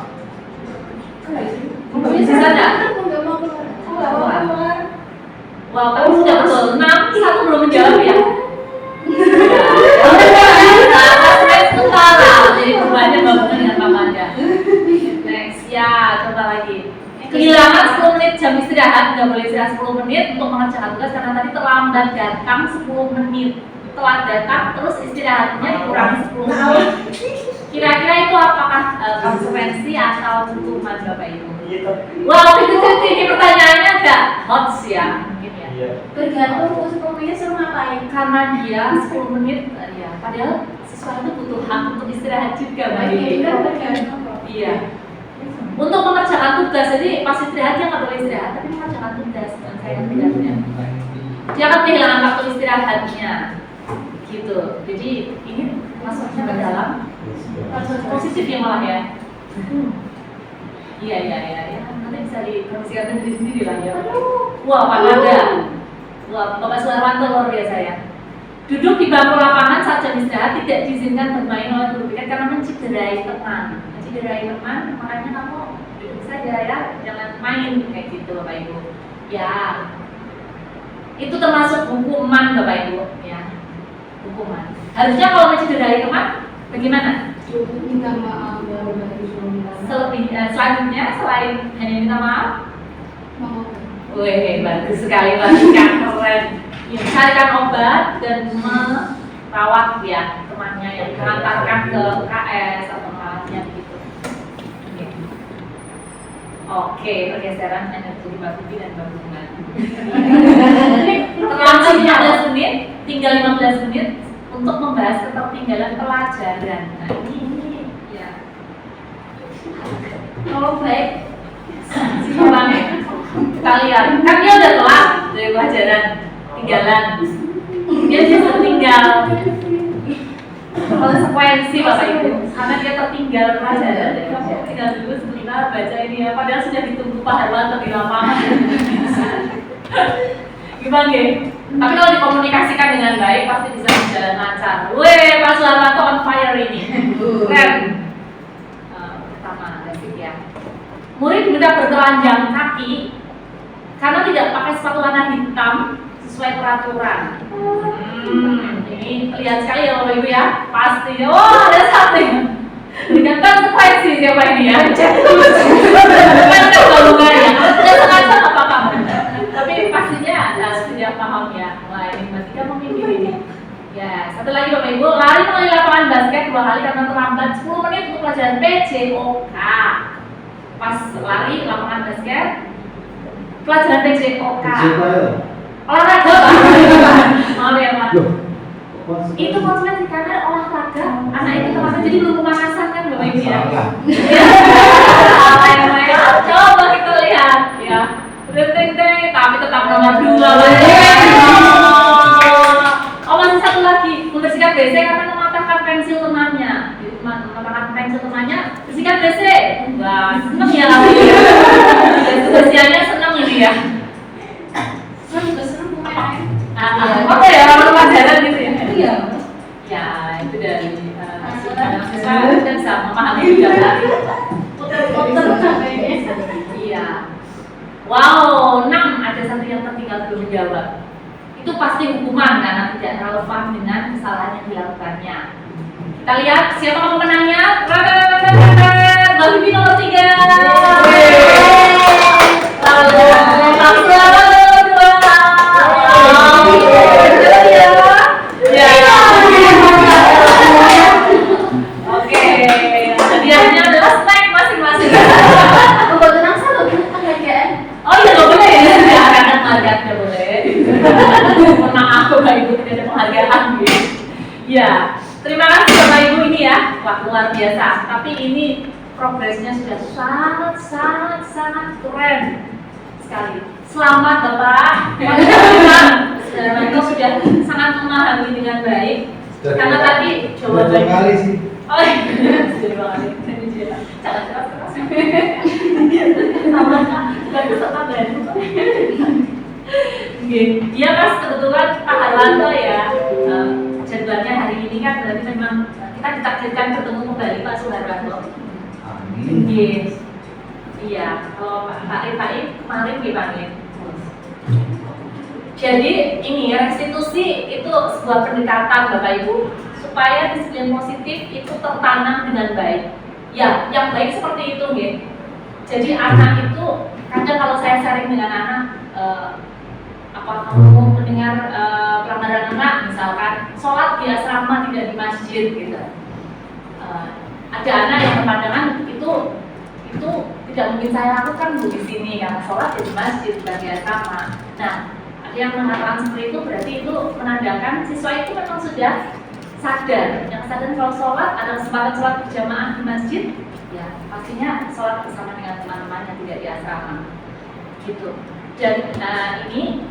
Bisa nggak? Wow, tapi sudah betul. 6, 1 belum menjawab ya. Sebentar. coba lagi. Kehilangan 10 menit jam istirahat, nggak boleh istirahat 10 menit untuk mengerjakan tugas karena tadi terlambat datang 10 menit. Telat datang, terus istirahatnya dikurangi 10 menit. Kira-kira itu apakah konsekuensi atau hukuman Bapak Ibu? Iya. Wow, ini pertanyaannya agak hot sih ya, mungkin ya. Iya. Tergantung 10 menit suruh ngapain. Karena dia 10 menit, ya padahal siswa itu butuh hak untuk istirahat juga, Mbak Ibu. Iya. Untuk mengerjakan tugas, jadi pas istirahat dia nggak boleh istirahat, tapi mengerjakan tugas dan saya tugasnya. Dia akan kehilangan waktu istirahatnya, gitu. Jadi ini masuknya ke dalam positif ya malah ya. Iya. Nanti bisa dikonsiderkan diri sendiri lah ya. Wah, Pak Nada. Wah, Bapak Suharwanto luar biasa ya. Duduk di bangku lapangan saat jam istirahat tidak diizinkan bermain oleh guru piket karena mencederai teman. Mencederai teman, makanya kamu duduk saja ya, jangan main kayak gitu Bapak Ibu. Ya, itu termasuk hukuman Bapak Ibu. Ya, hukuman. Harusnya kalau mencederai teman, bagaimana? Minta maaf ya, Selanjutnya selain hanya minta maaf, mau wih, bagus sekali keren. Ya, carikan obat dan merawat ya temannya yang mengantarkan ke KS atau merawatnya gitu. Oke, pergeseran energi di Mbak Vivi dan Mbak Bunga. Terlambat 15 menit, tinggal 15 menit untuk membahas ketertinggalan pelajaran. Nah ini ya. Kalau baik, si orangnya kita lihat, kan dia udah telat dari pelajaran, tinggalan. Dia justru tinggal konsekuensi Bapak Ibu, karena dia tertinggal pelajaran. Jadi tinggal dulu sebentar baca ini ya, padahal sudah ditunggu Pak Harwanto di lapangan. Gimana ya? Tapi kalau dikomunikasikan dengan baik pasti bisa berjalan lancar. Weh, Pak Suharwanto on fire ini. Keren. Pertama, basic ya. Murid mudah bertelanjang kaki karena tidak pakai sepatu warna hitam sesuai peraturan. Ini lihat sekali ya Bapak Ibu ya. Pasti. Oh, ada satu. Dengan konsekuensi siapa ini ya? Bukan kegalungan ya. Tidak sengaja apa-apa. Tapi pastinya sudah paham ya. Wah, ini berarti kamu mikir ini. Ya, satu lagi Bapak Ibu, lari melalui lapangan basket 2 kali karena terlambat 10 menit untuk pelajaran PJOK. Pas lari lapangan basket, pelajaran PJOK. Olahraga Pak. Maaf ya Pak. Itu konsekuensi karena olahraga. Anak itu terlambat jadi belum pemanasan kan Bapak Ibu ya. Coba kita lihat ya. Tapi tetap nomor 2. Oh masih satu lagi, membersihkan WC karena mematahkan pensil temannya. Jadi mematahkan pensil temannya, bersihkan WC. Wah, seneng ya kamu ya. Kebersihannya seneng ini ya. seneng juga seneng pemain. Apa ya orang pelajaran gitu ya? Iya. Ya itu dari siswa kita bisa memahami juga kan. Puter-puter kayaknya. Iya. Wow, 6 ada satu yang tertinggal belum jawab. Itu pasti hukuman karena tidak relevan dengan kesalahan yang dilakukannya. Kita lihat siapa pemenangnya. Mbak Vivi nomor 3. Lalu Pak Suharwanto 2. Ya. Oke, hadiahnya adalah snack masing-masing. Kalau tenang saya loh, penghargaan. Oh iya nggak boleh ya, nggak ada penghargaan nggak boleh. Menang aku Bapak Ibu tidak ada penghargaan gitu. Ya, terima kasih Bapak Ibu ini ya, wah luar biasa. Tapi ini progresnya sudah sangat keren sekali. Selamat Bapak. Saudara Manto sudah sangat memahami dengan baik. Karena tadi jawabannya. kali sih. Oh iya, sudah 2 kali. Jangan keras-keras. Sama bagus apa baru? Iya Mas, kebetulan Pak Harwanto ya jadwalnya hari ini kan berarti memang kita ditakdirkan ketemu kembali Pak Suharwanto. Amin. Iya, kalau Pak Rifai kemarin dipanggil. Jadi ini restitusi itu sebuah pendekatan Bapak Ibu supaya disiplin positif itu tertanam dengan baik. Ya, yang baik seperti itu, nggih. Jadi anak itu kadang kalau saya sharing dengan anak, apa kamu mendengar pelanggaran anak, misalkan sholat di asrama tidak di masjid gitu. Ada anak yang berpandangan itu tidak mungkin saya lakukan di sini karena sholat di masjid bukan di asrama. Nah, ada yang mengatakan seperti itu berarti itu menandakan siswa itu memang sudah sadar, yang sadar kalau sholat ada kesempatan sholat berjamaah di masjid, ya pastinya sholat bersama dengan teman-teman yang tidak di asrama, gitu. Dan ini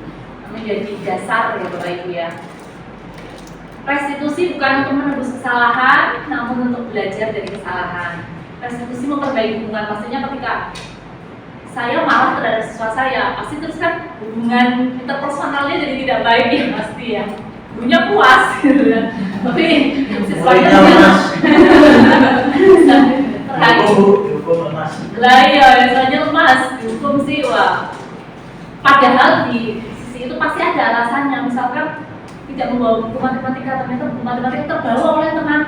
menjadi dasar ya Bapak Ibu ya. Restitusi bukan untuk menebus kesalahan, namun untuk belajar dari kesalahan. Restitusi memperbaiki hubungan, pastinya ketika saya marah terhadap siswa saya, pasti terus kan hubungan interpersonalnya jadi tidak baik ya pasti ya. Gurunya puas gitu ya. Tapi siswanya dihukum lemas. Lah iya, siswanya lemas, dihukum sih wah. Padahal di sisi itu pasti ada alasannya, misalkan tidak membawa buku matematika, ternyata buku matematika terbawa oleh teman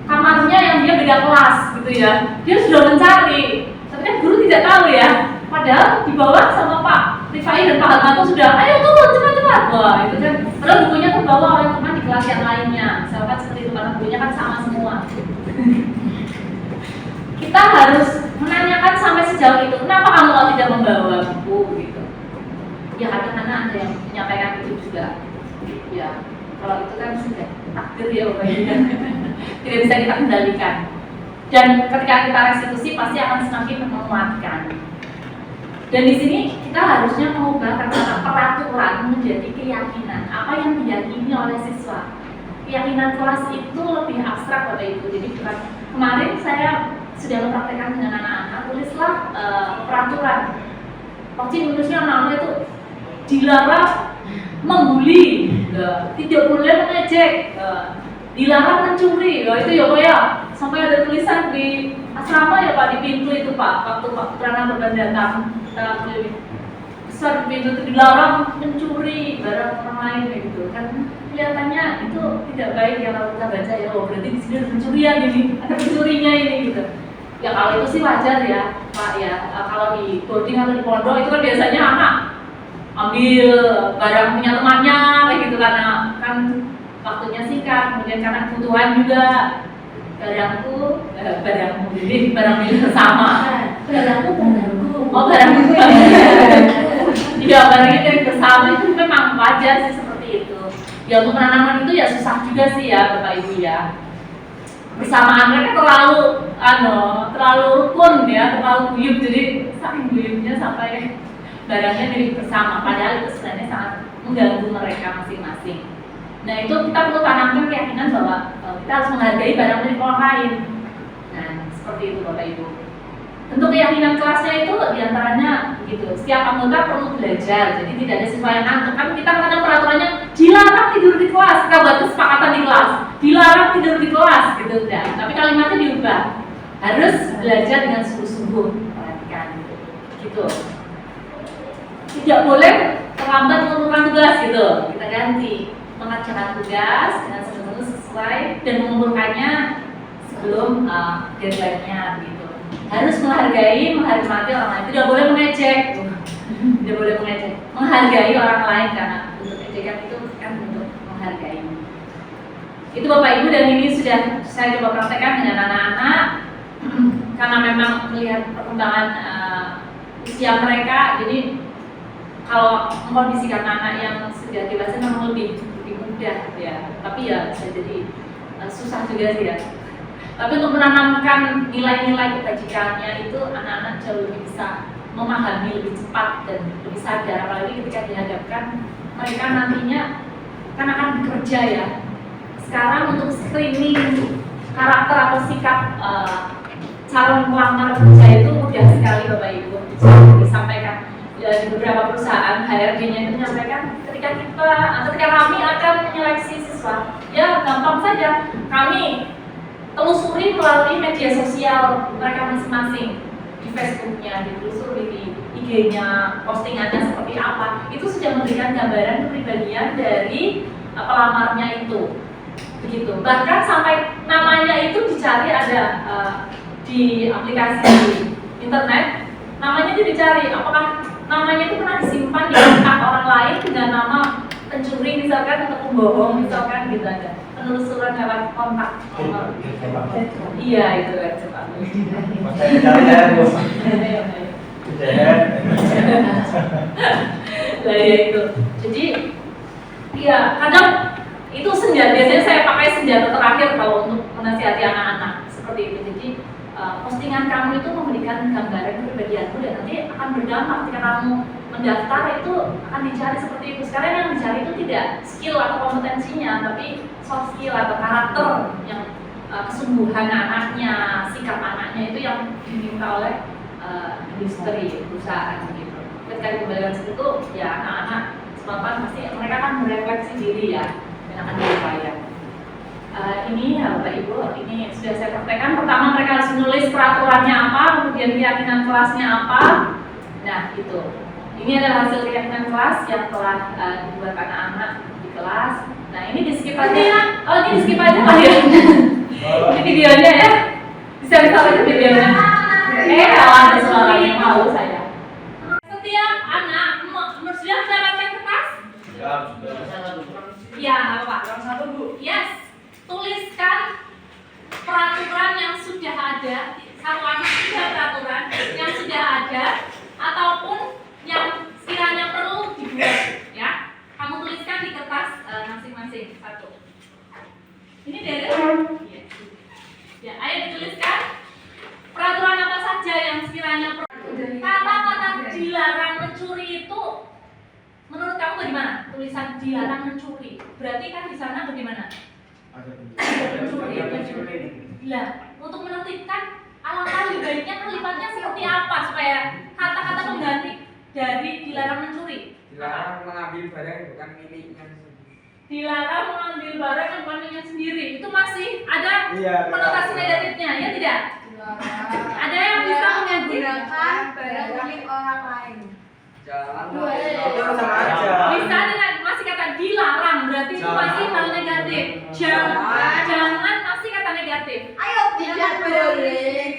kamarnya yang dia beda kelas gitu ya. Dia sudah mencari, tapi kan guru tidak tahu ya. Padahal di bawah sama Pak Rifai dan Pak Harmanto sudah, ayo turun cepat-cepat. Wah itu kan, padahal bukunya terbawa oleh teman di kelas yang lainnya. Misalkan seperti itu, karena bukunya kan sama semua. Kita harus menanyakan sampai sejauh itu, kenapa kamu tidak membawa buku gitu. Ya kadang-kadang ada yang menyampaikan itu juga. Ya, kalau itu kan sudah takdir ya Bapak Ibu. Tidak bisa kita kendalikan. Dan ketika kita restitusi pasti akan semakin menguatkan. Dan di sini kita harusnya mengubah kata peraturan menjadi keyakinan. Apa yang diyakini oleh siswa. Keyakinan kelas itu lebih abstrak Bapak Ibu. Jadi bukan kemarin saya sudah mempraktekkan dengan anak-anak, tulislah peraturan. Pasti tulisnya anak-anak itu dilarang membuli, tidak boleh mengejek, dilarang mencuri. Itu ya Pak ya, sampai ada tulisan di asrama ya Pak, di pintu itu Pak, waktu Pak Putrana Korban datang, kita besar di pintu itu dilarang mencuri barang orang lain gitu kan. Kelihatannya itu tidak baik ya kalau kita baca ya, oh berarti di sini ada pencurian ini, ada pencurinya ini gitu. Ya kalau itu sih wajar ya Pak ya, kalau di boarding atau di pondok itu kan biasanya anak ambil barang punya temannya kayak gitu karena kan waktunya singkat, kemudian karena kebutuhan juga. Barangku, jadi barang milik bersama. Barangku. Oh barangku. Iya barangnya milik bersama itu memang wajar sih seperti itu. Ya untuk penanaman itu ya susah juga sih ya Bapak Ibu ya. Bersamaan mereka terlalu rukun ya, terlalu guyup, jadi saking guyupnya sampai barangnya milik bersama, padahal itu sebenarnya sangat mengganggu mereka masing-masing. Nah itu kita perlu tanamkan keyakinan bahwa kita harus menghargai barang milik orang lain. Nah seperti itu Bapak Ibu. Tentu keyakinan kelasnya itu diantaranya begitu. Setiap anggota perlu belajar, jadi tidak ada siswa yang ngantuk. Kan kita kadang peraturannya dilarang tidur di kelas, kita buat kesepakatan di kelas, dilarang tidur di kelas gitu enggak. Tapi kalimatnya diubah, harus belajar dengan sungguh-sungguh, perhatikan gitu. Tidak boleh terlambat mengumpulkan tugas gitu, kita ganti mengerjakan tugas dengan sungguh-sungguh sesuai dan mengumpulkannya sebelum deadline-nya gitu. Harus menghargai, menghormati orang lain, tidak boleh mengejek, tidak boleh mengejek, menghargai orang lain karena untuk ejekan itu kan untuk menghargai. Itu Bapak Ibu, dan ini sudah saya coba praktekkan dengan anak-anak karena memang melihat perkembangan usia mereka, jadi kalau mengkondisikan anak yang sudah dewasa memang lebih mudah ya, tapi ya bisa jadi susah juga sih ya. Tapi untuk menanamkan nilai-nilai kebajikannya itu anak-anak jauh lebih bisa memahami lebih cepat dan lebih sadar, apalagi ketika dihadapkan mereka nantinya kan akan bekerja ya. Sekarang untuk screening karakter atau sikap calon pelamar kerja itu mudah sekali Bapak Ibu. Disampaikan di beberapa perusahaan HRD-nya itu menyampaikan ketika kami akan menyeleksi siswa, ya gampang saja, kami telusuri melalui media sosial mereka masing-masing, di Facebooknya, ditelusuri di IG-nya, postingannya seperti apa. Itu sudah memberikan gambaran kepribadian dari pelamarnya itu, begitu. Bahkan sampai namanya itu dicari ada di aplikasi internet. aja dicari apakah namanya itu pernah disimpan di kontak orang lain dengan nama pencuri misalkan atau pembohong misalkan gitu aja. Penelusuran lewat kontak nomor. Iya itu kan cepat. Makanya kalian Bu. Lah ya itu. Jadi ya kadang itu senjata, biasanya saya pakai senjata terakhir kalau untuk menasihati anak-anak seperti itu. Jadi postingan kamu itu memberikan gambaran kepribadianmu dan nanti akan berdampak ketika kamu mendaftar itu akan dicari seperti itu. Sekarang yang dicari itu tidak skill atau kompetensinya, tapi soft skill atau karakter yang kesungguhan anaknya, sikap anaknya itu yang diminta oleh industri perusahaan gitu. Ketika dikembalikan seperti itu, ya anak-anak semapan pasti mereka akan merefleksi diri ya dan akan berupaya. Ini ya Bapak Ibu, ini sudah saya praktekkan. Pertama mereka harus menulis peraturannya apa, kemudian keyakinan kelasnya apa. Nah itu, ini adalah hasil keyakinan kelas yang telah dibuat anak-anak di kelas. Nah ini di skip aja ya. Oh ini di skip aja lah ya. Ini videonya ya. Bisa lihat videonya. Ada suara yang mau saya. Setiap anak sudah mendapatkan kertas? Ya, apa? Yang satu Bu. Yes. Tuliskan peraturan yang sudah ada, sama 3 peraturan yang sudah ada ataupun yang sekiranya perlu dibuat ya. Kamu tuliskan di kertas masing-masing satu. Ini dari ya, ayo dituliskan peraturan apa saja yang sekiranya perlu. Kata-kata dilarang mencuri itu menurut kamu bagaimana? Tulisan dilarang mencuri. Berarti kan di sana bagaimana? Nah, untuk menentukan alangkah lebih baiknya kalimatnya seperti apa supaya kata-kata pengganti dari dilarang mencuri. Dilarang mengambil barang yang bukan miliknya. Dilarang mengambil barang yang bukan miliknya sendiri. Itu masih ada konotasi negatifnya, ya tidak? Ada yang bisa menggunakan barang milik orang lain. Jangan. Boleh. Itu sama aja. bisa dengan masih kata dilarang, berarti itu masih hal negatif. Jangan masih kata negatif. Ayo pinjam boleh.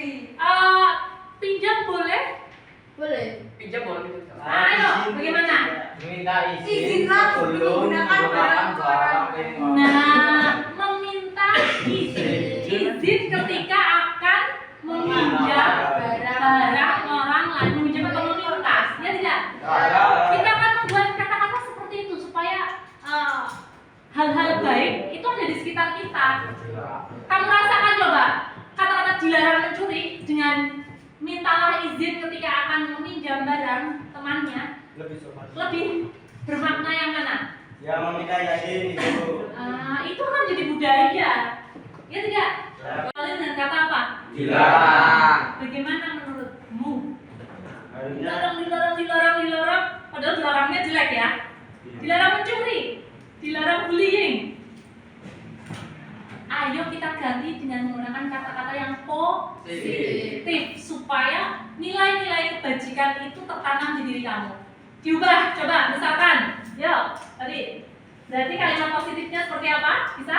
Pinjam boleh? Boleh. Pinjam boleh. Ayo, bagaimana? Meminta Izinlah sebelum menggunakan barang orang lain. Nah, meminta izin ketika akan meminjam barang orang lain, meminjam atau meminta, ya tidak? Kita akan membuat kata-kata seperti itu supaya hal-hal baik itu ada di sekitar kita. Kamu rasakan coba kata-kata dilarang mencuri dengan mintalah izin ketika akan meminjam barang temannya lebih bermakna yang mana? Ya meminta izin itu. Itu kan jadi budaya, ya tidak? Kalian dengan kata apa? Dilarang. Bagaimana menurutmu? Harusnya Dilarang, padahal dilarangnya jelek ya. Dilarang mencuri, dilarang bullying. Ayo kita ganti dengan menggunakan kata-kata yang positif supaya nilai-nilai kebajikan itu tertanam di diri kamu. Diubah, coba misalkan, yuk tadi. Berarti kalimat positifnya seperti apa? Bisa?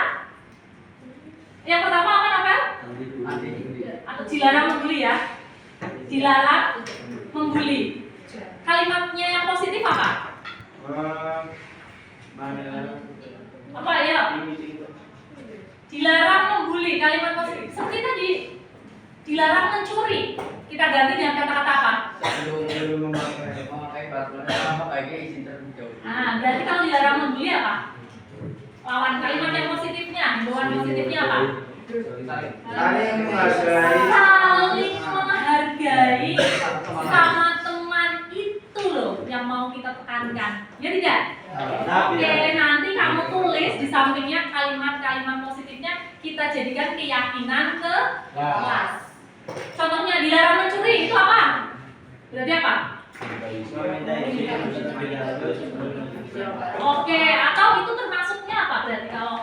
Yang pertama apa Novel? Atau dilarang membuli ya? Dilarang membuli. Kalimatnya yang positif apa? Apa ya? Dilarang membuli. Kalimat positif seperti tadi. Dilarang mencuri. Kita ganti dengan kata-kata apa? Sebelum memakai peraturan apa baiknya izin terlebih dahulu. Berarti kalau dilarang membuli apa? Lawan kalimat yang positifnya, himbauan positifnya apa? Saling menghargai. Saling menghargai sama teman itu loh yang mau kita tekankan. Ya tidak? Oke, nanti kamu tulis di sampingnya kalimat-kalimat positifnya kita jadikan keyakinan ke kelas. Contohnya dilarang mencuri itu apa? Berarti apa? meminta izin terlebih dahulu sebelum Oke, atau itu termasuknya apa berarti kalau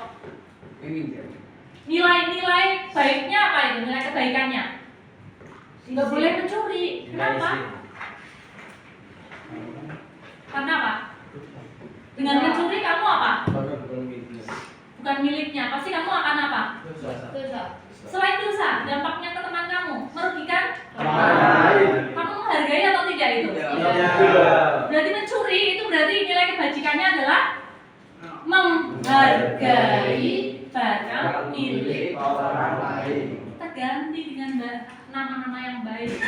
nilai-nilai baiknya apa itu? Nilai kebaikannya? Nggak boleh mencuri. Kenapa? Karena apa? Dengan mencuri kamu apa? Bukan miliknya. Pasti kamu akan apa? Selain dosa, dampaknya ke teman kamu merugikan. Kamu menghargai menghargai atau tidak itu? Berarti mencuri itu berarti nilai kebajikannya adalah menghargai barang milik orang lain. kita ganti dengan nama-nama yang baik.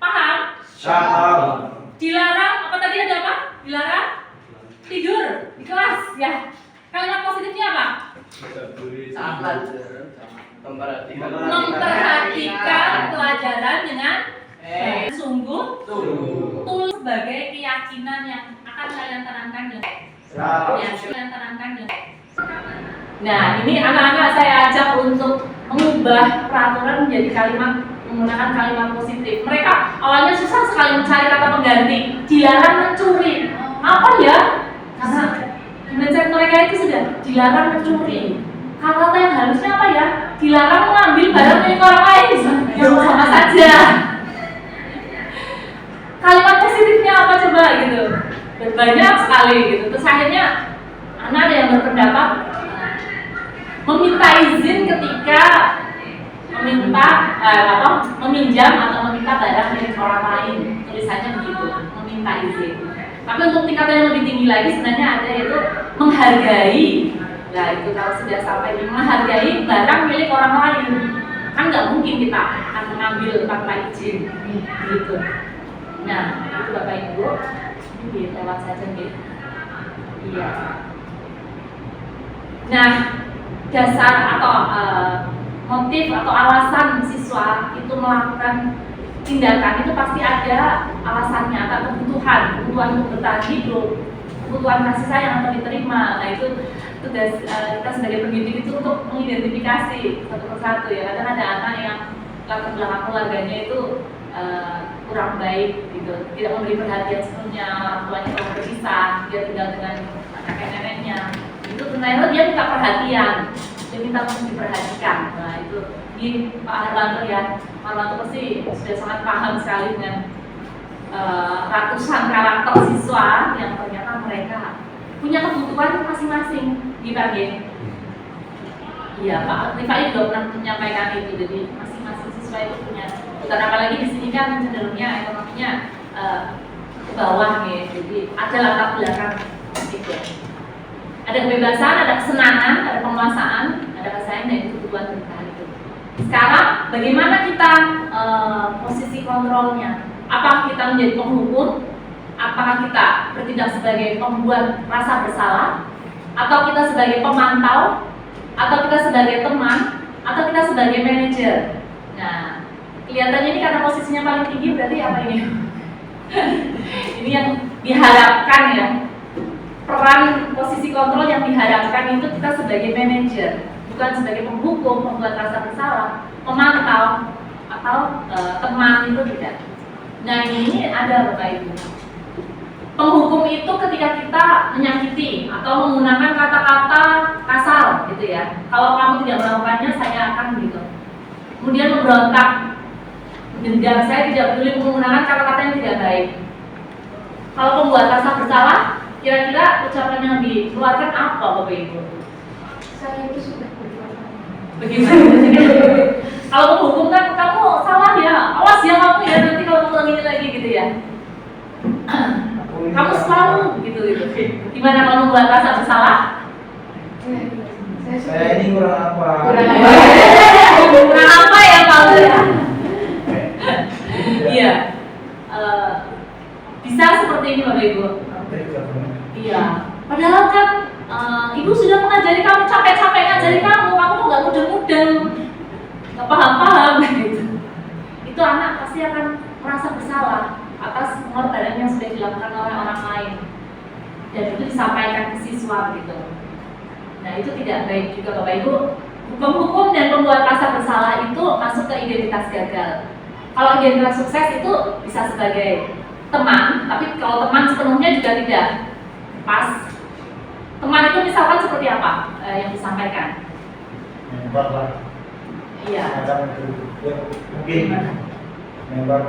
Paham? Paham. Dilarang, apa tadi ada apa? Dilarang tidur di kelas, ya. Kalimat positifnya apa? Sangat Memperhatikan pelajaran dengan sungguh tulus sebagai keyakinan yang akan kalian tanamkan Nah, ini anak-anak saya ajak untuk mengubah peraturan menjadi kalimat menggunakan kalimat positif. Mereka awalnya susah sekali mencari kata pengganti. Dilarang mencuri. Apa ya? Karena mindset mereka itu sudah dilarang mencuri. Kata yang harusnya apa ya? Dilarang mengambil barang milik orang lain. Sama saja. Kalimat positifnya apa coba gitu? Banyak sekali gitu. Terus akhirnya anak ada yang berpendapat meminta izin ketika meminjam atau meminta barang milik orang lain. Tulisannya begitu, meminta izin. Tapi untuk tingkat yang lebih tinggi lagi sebenarnya ada yaitu menghargai. Nah itu kalau sudah sampai di menghargai barang milik orang lain, kan nggak mungkin kita akan mengambil tanpa izin, gitu. Nah itu Bapak Ibu, ini lewat saja gitu. Iya. Nah dasar atau motif atau alasan siswa itu melakukan tindakan itu pasti ada alasannya atau kebutuhan untuk bertahan hidup, kebutuhan kasih sayang atau diterima. Nah itu tugas kita sebagai pendidik itu untuk mengidentifikasi satu persatu ya. Kadang ada anak yang latar belakang keluarganya itu kurang baik gitu, tidak memberi perhatian sepenuhnya, orang tuanya kalau berpisah, dia tinggal dengan kakek neneknya. Itu ternyata dia minta perhatian, dia minta untuk diperhatikan. Nah itu di Pak Harlanto ya, Pak Harlanto pasti sudah sangat paham sekali dengan ratusan karakter siswa yang ternyata mereka punya kebutuhan masing-masing, gitu ya. Iya, Pak Rifai juga pernah menyampaikan itu. Jadi masing-masing siswa itu punya kebutuhan, apalagi di sini kan cenderungnya ekonominya ke bawah nih. Jadi ada latar belakang gitu. Ada kebebasan, ada kesenangan, ada penguasaan, ada kesayangan dan kebutuhan bertahan itu. Sekarang bagaimana kita posisi kontrolnya? Apakah kita menjadi penghukum? Apakah kita bertindak sebagai pembuat rasa bersalah? Atau kita sebagai pemantau? Atau kita sebagai teman? Atau kita sebagai manajer? Nah, kelihatannya ini karena posisinya paling tinggi berarti apa ini? Ini yang diharapkan ya. Peran posisi kontrol yang diharapkan itu kita sebagai manajer, bukan sebagai penghukum, pembuat rasa bersalah, pemantau, atau teman itu tidak. Nah ini ada Bapak Ibu. Penghukum itu ketika kita menyakiti atau menggunakan kata-kata kasar gitu ya. Kalau kamu tidak melakukannya saya akan gitu. Kemudian memberontak, dendam, saya tidak boleh menggunakan kata-kata yang tidak baik. Kalau pembuat rasa bersalah, kira-kira ucapan yang dikeluarkan apa Bapak Ibu? Saya itu sudah berbuat. Bagaimana? Kalau penghukum kan kamu salah ya, awas ya kamu ya nanti kalau ulangi lagi gitu ya. Kamu selalu gitu. Gimana kalau membuat rasa bersalah? Saya ini kurang apa? Kurang apa ya kamu ya? Iya. Bisa seperti ini Bapak Ibu. Iya. Padahal kan ibu sudah mengajari kamu, capek-capek ngajari kamu nggak mudeng-mudeng, nggak paham-paham gitu. Itu anak pasti akan merasa bersalah atas pengorbanan yang sudah dilakukan oleh orang lain, dan itu disampaikan ke siswa gitu. Nah itu tidak baik juga Bapak Ibu. Penghukum dan pembuat rasa bersalah itu masuk ke identitas gagal. Kalau identitas sukses itu bisa sebagai teman, tapi kalau teman sepenuhnya juga tidak pas. Teman itu misalkan seperti apa yang disampaikan? Member lah. Iya. Macam itu. Ya, mungkin member.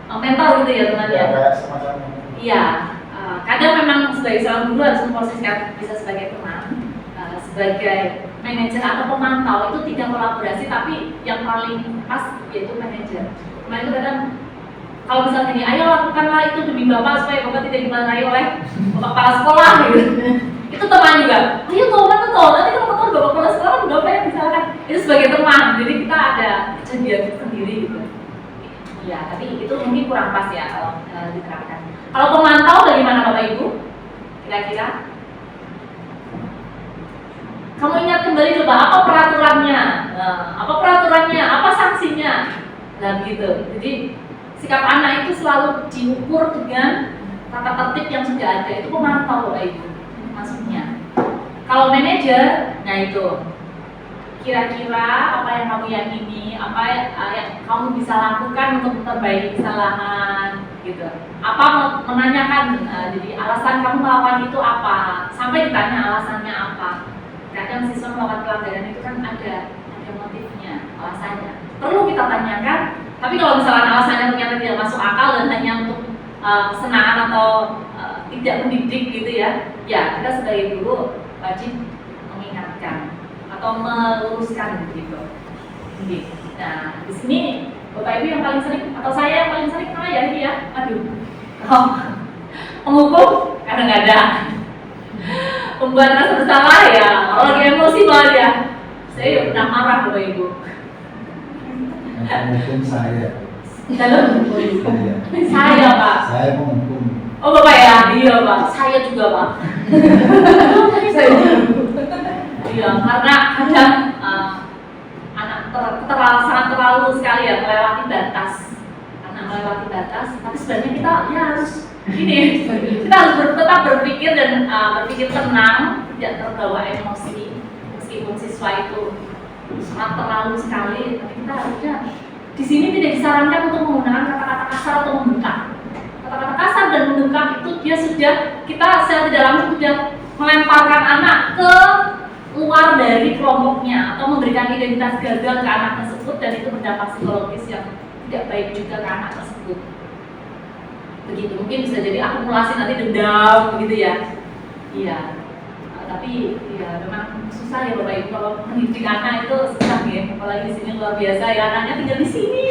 Mentor gitu ya teman ya. Kayak semacam. Iya. Kadang memang sebagai seorang guru harus memposisikan bisa sebagai teman, sebagai manajer atau pemantau itu tidak kolaborasi, tapi yang paling pas yaitu manajer. Teman itu kadang Kalau misalnya nih, ayo lakukanlah itu demi bapak supaya bapak tidak dimarahi oleh bapak kepala sekolah gitu. Itu teman juga. Ayo tobat tuh, nanti kalau ketemu bapak kepala sekolah berapa ya misalkan. Itu sebagai teman. Jadi kita ada kejadian sendiri gitu. Iya, tapi itu mungkin kurang pas ya kalau diterapkan. Kalau pemantau bagaimana Bapak Ibu? Kira-kira? Kamu ingat kembali coba apa peraturannya? Apa peraturannya? Apa sanksinya? Nah gitu. Jadi sikap anak itu selalu diukur dengan tata tertib yang sudah ada. Itu pemantau Bapak Ibu. Maksudnya. Kalau manajer, nah itu. Kira-kira apa yang kamu yakini, apa yang kamu bisa lakukan untuk memperbaiki kesalahan, gitu. Apa menanyakan, jadi alasan kamu melakukan itu apa, sampai ditanya alasannya apa. Kadang siswa melakukan pelanggaran itu kan ada motifnya, alasannya. Perlu kita tanyakan. Tapi kalau misalkan alasannya ternyata tidak masuk akal dan hanya untuk kesenangan atau tidak mendidik gitu ya, ya kita sebagai guru wajib mengingatkan atau meluruskan gitu. Nah, di sini Bapak Ibu yang paling sering atau saya yang paling sering mana ya ini ya? Aduh. Menghukum kadang-kadang. Membuat rasa bersalah ya. Kalau lagi emosi banget ya. Saya pernah marah Bapak Ibu. Mungkin saya. Saya Pak. Saya menghukum. Oh Bapak ya? Iya Pak. Saya juga Pak. Saya juga. Iya, karena kadang anak sangat terlalu sekali ya melewati batas. Anak melewati batas, tapi sebenarnya kita ya harus ini, kita harus tetap berpikir dan berpikir tenang, tidak terbawa emosi. Meskipun siswa itu sangat terlalu sekali, tapi kita harusnya di sini tidak disarankan untuk menggunakan kata-kata kasar atau membengkak. Kata-kata kasar dan membengkak itu dia sudah kita secara tidak langsung sudah melemparkan anak ke luar dari kelompoknya atau memberikan identitas gagal ke anak tersebut dan itu berdampak psikologis yang tidak baik juga ke anak tersebut. Begitu, mungkin bisa jadi akumulasi nanti dendam begitu ya. Iya. Tapi ya memang susah ya Bapak Ibu kalau mendidik anak itu susah ya, apalagi di sini luar biasa ya, anaknya tinggal di sini.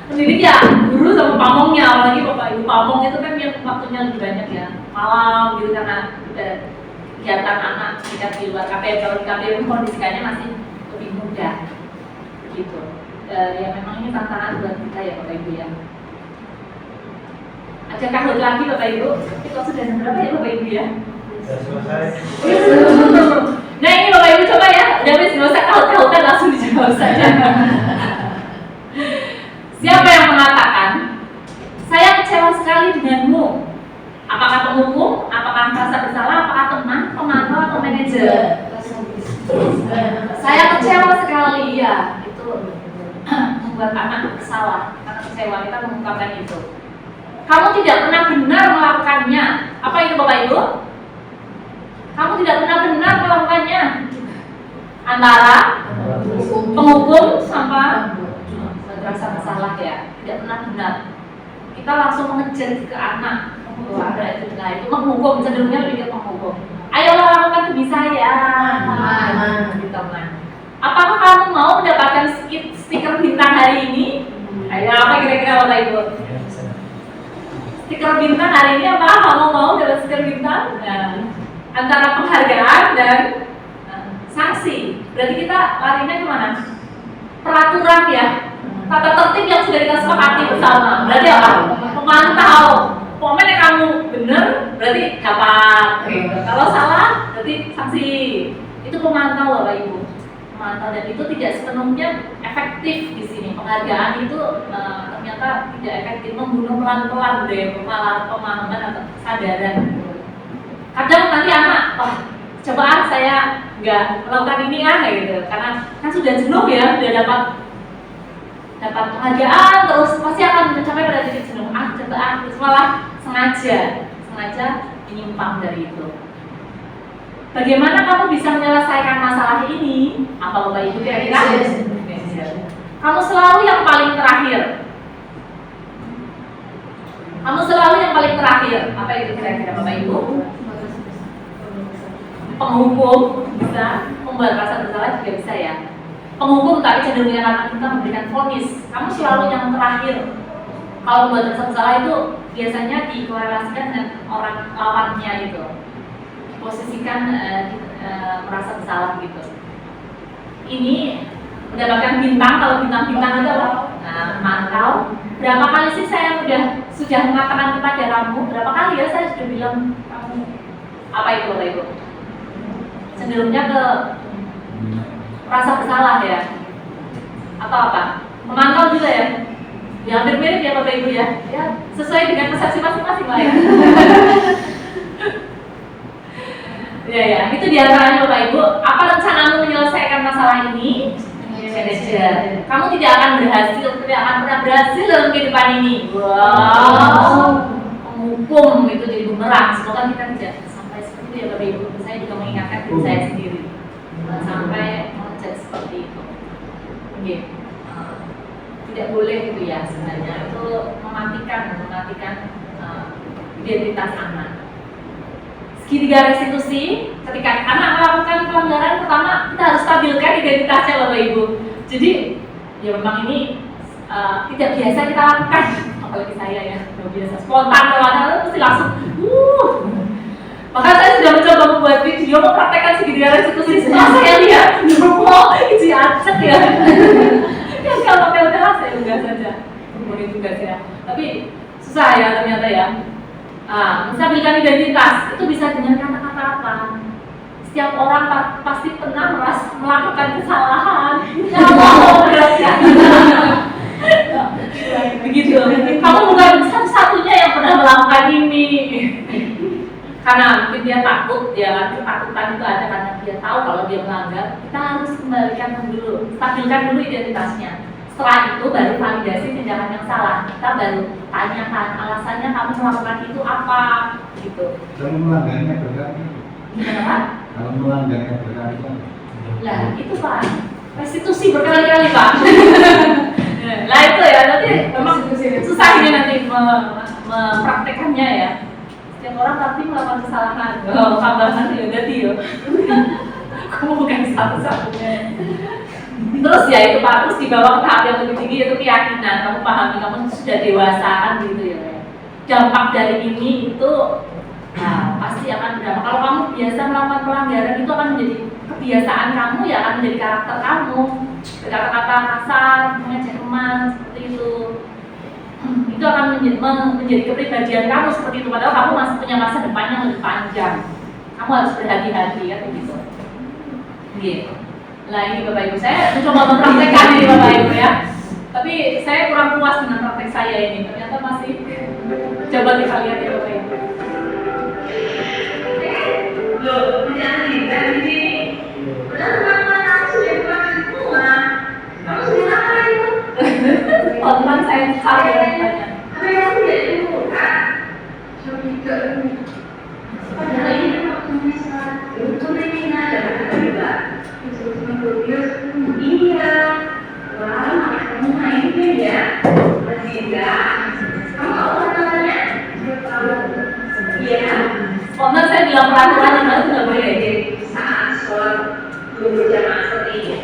Mendidik ya guru sama pamongnya, apalagi Bapak Ibu pamong itu kan yang waktunya lebih banyak ya, malam gitu karena kegiatan anak ketika di luar KPM. Kalau di KPM kondisinya masih lebih mudah gitu. Ya memang ini tantangan buat kita ya Bapak Ibu ya. Ada kahut lagi Bapak Ibu? Tapi kok sudah berapa ya Bapak Ibu ya? Sudah selesai. Nah ini Bapak Ibu coba ya, udah wis nggak usah kahut-kahutan, langsung dijawab saja. Siapa yang mengatakan saya kecewa sekali denganmu? Apakah penghukum, apakah merasa bersalah, apakah teman, pemantau, atau manajer? Saya kecewa sekali, ya itu membuat anak bersalah karena kecewa, kita mengungkapkan itu. Kamu tidak pernah benar melakukannya. Apa itu Bapak Ibu? Kamu tidak pernah benar melakukannya. Antara penghukum sama merasa bersalah ya, tidak pernah benar. Kita langsung mengejar ke anak. Nah itu menghukum, cenderungnya lebih ke menghukum. Ayolah lakukan demi saya, teman. Apakah kamu mau mendapatkan stiker bintang hari ini? Ayo apa kira-kira Bapak Ibu? Stiker bintang hari ini apa? Kamu mau dapat stiker bintang? Nah, antara penghargaan dan sanksi. Berarti kita larinya kemana? Peraturan ya, tata tertib yang sudah kita sepakati bersama. Berarti apa? Memantau. Pokoknya kamu benar berarti dapat. Kalau salah berarti sanksi. Itu pemantau Bapak Ibu. Pemantau, dan itu tidak sepenuhnya efektif di sini. Penghargaan itu ternyata tidak efektif, membunuh pelan-pelan deh pemahaman atau kesadaran. Kadang nanti anak, wah coba saya nggak melakukan ini gitu, karena kan sudah jenuh ya, sudah dapat penghargaan, terus pasti akan mencapai pada titik jenuh. Coba terus malah sengaja menyimpang dari itu. Bagaimana kamu bisa menyelesaikan masalah ini? Apa Bapak Ibu kira-kira? Kamu selalu yang paling terakhir. Kamu selalu yang paling terakhir. Apa itu kira-kira Bapak Ibu? Penghukum bisa, membuat rasa bersalah juga bisa ya. Penghukum tapi cenderungnya karena kita memberikan vonis. Kamu selalu yang terakhir. Kalau perbuatan rasa bersalah itu biasanya dikorelasikan dengan orang lawannya gitu. Posisikan merasa bersalah gitu. Ini mendapatkan bintang, kalau bintang-bintang itu apa? Nah, memantau. Berapa kali sih saya sudah mengatakan kepada kamu? Berapa kali ya saya sudah bilang kamu apa itu Bapak Ibu? Cenderungnya ke rasa bersalah ya, atau apa? Memantau juga ya? Ya hampir mirip ya Bapak Ibu ya? Ya sesuai dengan persepsi masing-masing lah ya. Ya, itu diantaranya Bapak Ibu. Apa rencanamu menyelesaikan masalah ini? Manajer. Kamu tidak akan pernah berhasil dalam kehidupan ini. Wow. Menghukum itu jadi bumerang. Semoga kita tidak sampai seperti itu ya Bapak Ibu. Saya juga mengingatkan diri saya sendiri. Jangan sampai menjadi seperti itu. Oke. Tidak boleh gitu ya sebenarnya. Itu mematikan identitas anak. Segitiga restitusi, ketika anak melakukan pelanggaran pertama, kita harus stabilkan identitasnya Bapak Ibu. Jadi, ya memang ini tidak biasa kita lakukan, apalagi saya ya, tidak biasa spontan kalau anak mesti langsung, Maka saya sudah mencoba membuat video mempraktekkan segitiga restitusi. Setelah saya lihat, isi acet ya. Ya kalau udah saya enggak saja, kemudian juga ya. Tapi susah ya ternyata ya. Menstabilkan identitas itu bisa dengan kata-kata apa? Setiap orang pasti pernah melakukan kesalahan. Ya Allah, berat ya. Begitu. Kamu bukan satu-satunya yang pernah melakukan ini. Karena mungkin dia takut, ya kan, ketakutan itu ada karena dia tahu kalau dia melanggar. Kita harus kembalikan dulu, stabilkan dulu identitasnya. Setelah itu baru validasi tindakan yang salah. Kita baru tanyakan alasannya kamu melakukan itu apa, gitu. Kalau melanggarnya berkali. Gimana Pak? Kalau melanggarnya berkali. Lah itu Pak, restitusi berkali-kali Pak. Lah itu ya, nanti memang susah ini nanti mempraktekannya ya. Setiap orang pasti melakukan kesalahan. Oh, tambahan ya udah dia. Kamu bukan satu-satunya. Terus ya itu Pak, terus dibawa ke tahap yang lebih tinggi yaitu keyakinan. Kamu pahami, kamu sudah dewasa kan gitu ya. Dampak dari ini itu pasti akan berdampak. Kalau kamu biasa melakukan pelanggaran itu akan menjadi kebiasaan kamu, ya akan menjadi karakter kamu. Kata-kata kasar, mengejek teman seperti itu. Itu akan menjadi kepribadian kamu seperti itu. Padahal kamu masih punya masa depan yang lebih panjang. Kamu harus berhati-hati kan begitu. Gitu. Nah ini Bapak Ibu, saya mencoba mempraktekkan ini Bapak Ibu ya. Tapi saya kurang puas dengan praktek saya ini. Ternyata masih coba kita lihat ya Bapak Ibu. Loh, jangan di sini. Udah teman-teman aku sudah pulang semua. Kamu sudah apa itu? Teman saya cari banyak. Apa yang aku jadi bukan? Coba padahal ini waktunya saat itu ini ada juga. Iya, wah, kamu main ya? Tidak, kamu tahu namanya? Iya. Spontan saya bilang peraturan yang baru nggak boleh. Saat sholat belum berjamaah seperti ini.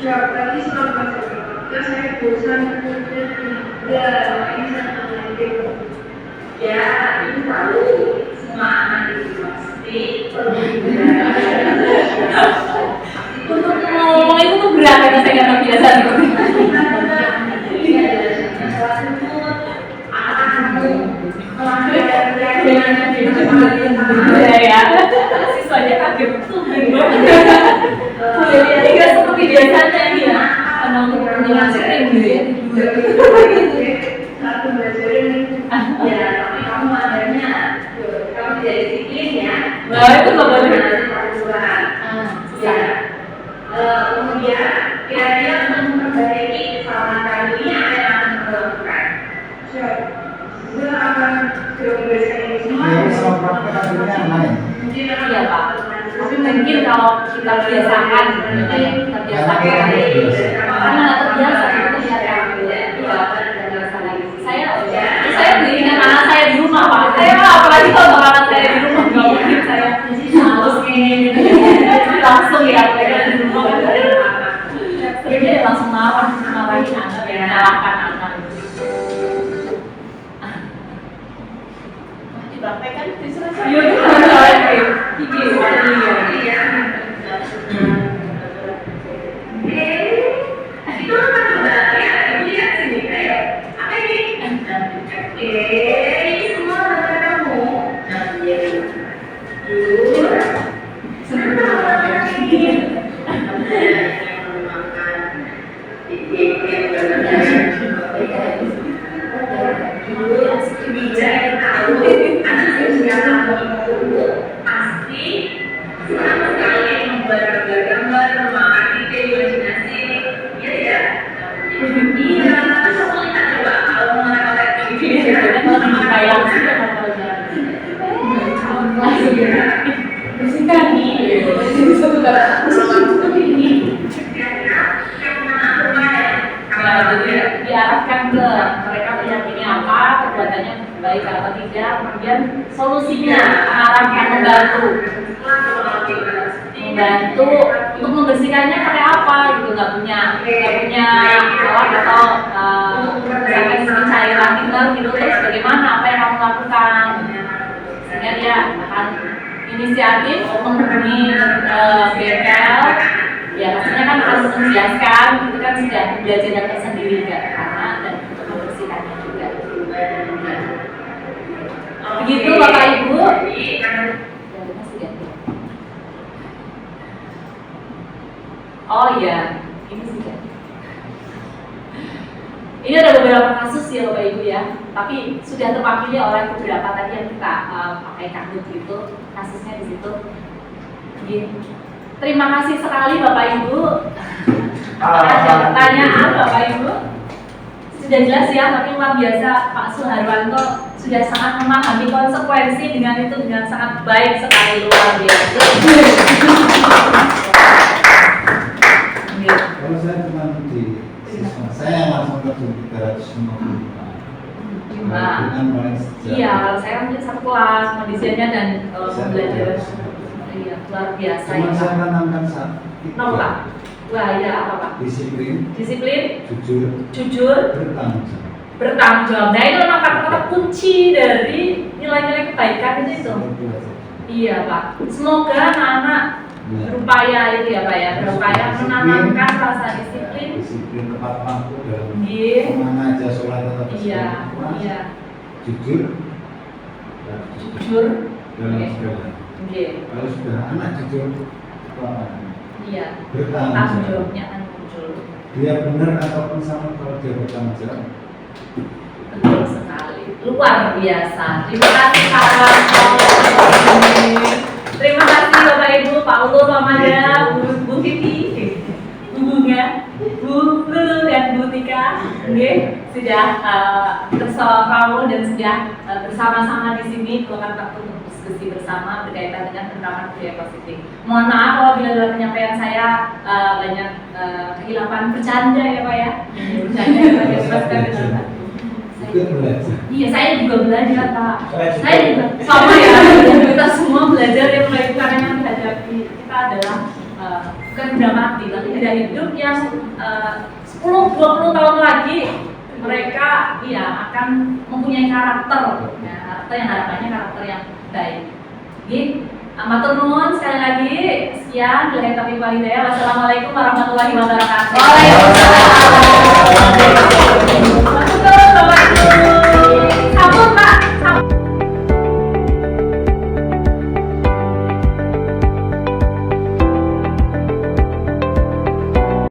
Siapa tadi sholat pasal saya bosan ya, ini saya mengajar. Ya, ini tahu semua anak itu pasti perlu untuk ngomong itu tuh berat karena saya nggak terbiasa gitu. Ya, siswanya kaget tuh ini nggak seperti biasanya ini ya, karena untuk kepentingan sering gitu ya. Ya, tapi kamu adanya, kamu tidak disiplin ya. Nah itu nggak boleh. Ya. Kemudian kira-kira untuk memperbaiki kesalahan kali ini apa yang akan dilakukan? Saya akan membereskan ini semua. Ya, sama praktek akhirnya lain. Iya Pak. Tapi mungkin kalau kita biasakan, kita biasakan, karena nggak terbiasa kita biasakan. Iya, saya beliin anak saya di rumah Pak. Saya apalagi kalau anak saya di rumah nggak mungkin saya harus ini langsung ya mereka di rumah kan ada anak. Sebenarnya langsung marahin anak ya, menyalahkan anak. dipraktekkan di surat Iya, iki iya. Bersihkan nih. Nah, jadi diarahkan ke mereka meyakini apa, perbuatannya baik atau tidak, kemudian solusinya mengarahkan membantu untuk membersihkannya pakai apa gitu, nggak punya alat atau misalkan isi cairan tinggal gitu, terus bagaimana, apa yang kamu lakukan, sehingga dia akan inisiatif menghubungi bengkel. Ya pastinya kan harus menjelaskan, itu kan sudah belajar tersendiri karena dan untuk membersihkannya juga. Begitu Bapak Ibu. Oh iya, ini sudah. Ini ada beberapa kasus ya Bapak Ibu ya, tapi sudah terwakili oleh beberapa tadi yang kita pakai kartu itu, kasusnya di situ. Terima kasih sekali Bapak Ibu. Ada pertanyaan Bapak Ibu? Sudah jelas ya, tapi luar biasa Pak Suharwanto sudah sangat memahami konsekuensi dengan sangat baik sekali, luar biasa. Kalau saya cuma di siswa, saya langsung ke 350. Dengan paling sejak. Iya, kalau saya mungkin satu kelas kondisinya dan pembelajaran. Iya, luar biasa Cuma ya. saya tanamkan satu. Kenapa Pak? Wah ya apa Pak? Disiplin, Disiplin, jujur, bertanggung bertanggung jawab. Nah itu memang kata-kata kunci dari nilai-nilai kebaikan itu. Iya Pak. Semoga anak-anak berupaya itu ya Pak ya, berupaya menanamkan rasa disiplin. Disiplin tepat waktu dalam Iya. mengajar sholat tetap Iya, iya. jujur, Jujur. dalam Oke. segala. Iya. Kalau sudah anak jujur, apa? Iya. Bertanggung Tanggung jawab. jawabnya akan muncul. Dia benar ataupun sama, kalau dia bertanggung jawab. Betul sekali. Luar biasa. Terima kasih Pak Ranto. Terima kasih Bapak Ibu, Pak Ulul, Pak Mada, Bu Titi, Bu Bunga, Bu Lulu dan Bu Tika. Sudah bersama dan sudah bersama-sama di sini melakukan waktu untuk diskusi bersama berkaitan dengan penerapan budaya positif. Mohon maaf apabila dalam penyampaian saya banyak kehilapan bercanda ya Pak ya. Bercanda ya Pak ya. Itu belajar. Iya, saya juga belajar Pak. Saya juga. Saya juga sama ya. Kita semua belajar yang baik karena yang dihadapi kita adalah bukan benda mati, tapi benda hidup yang 10-20 tahun lagi mereka akan mempunyai karakter, ya, karakter yang harapannya karakter yang baik. Gitu. Matur nuwun sekali lagi. Sekian, billahi taufiq wal hidayah. Wassalamualaikum warahmatullahi wabarakatuh. Waalaikumsalam.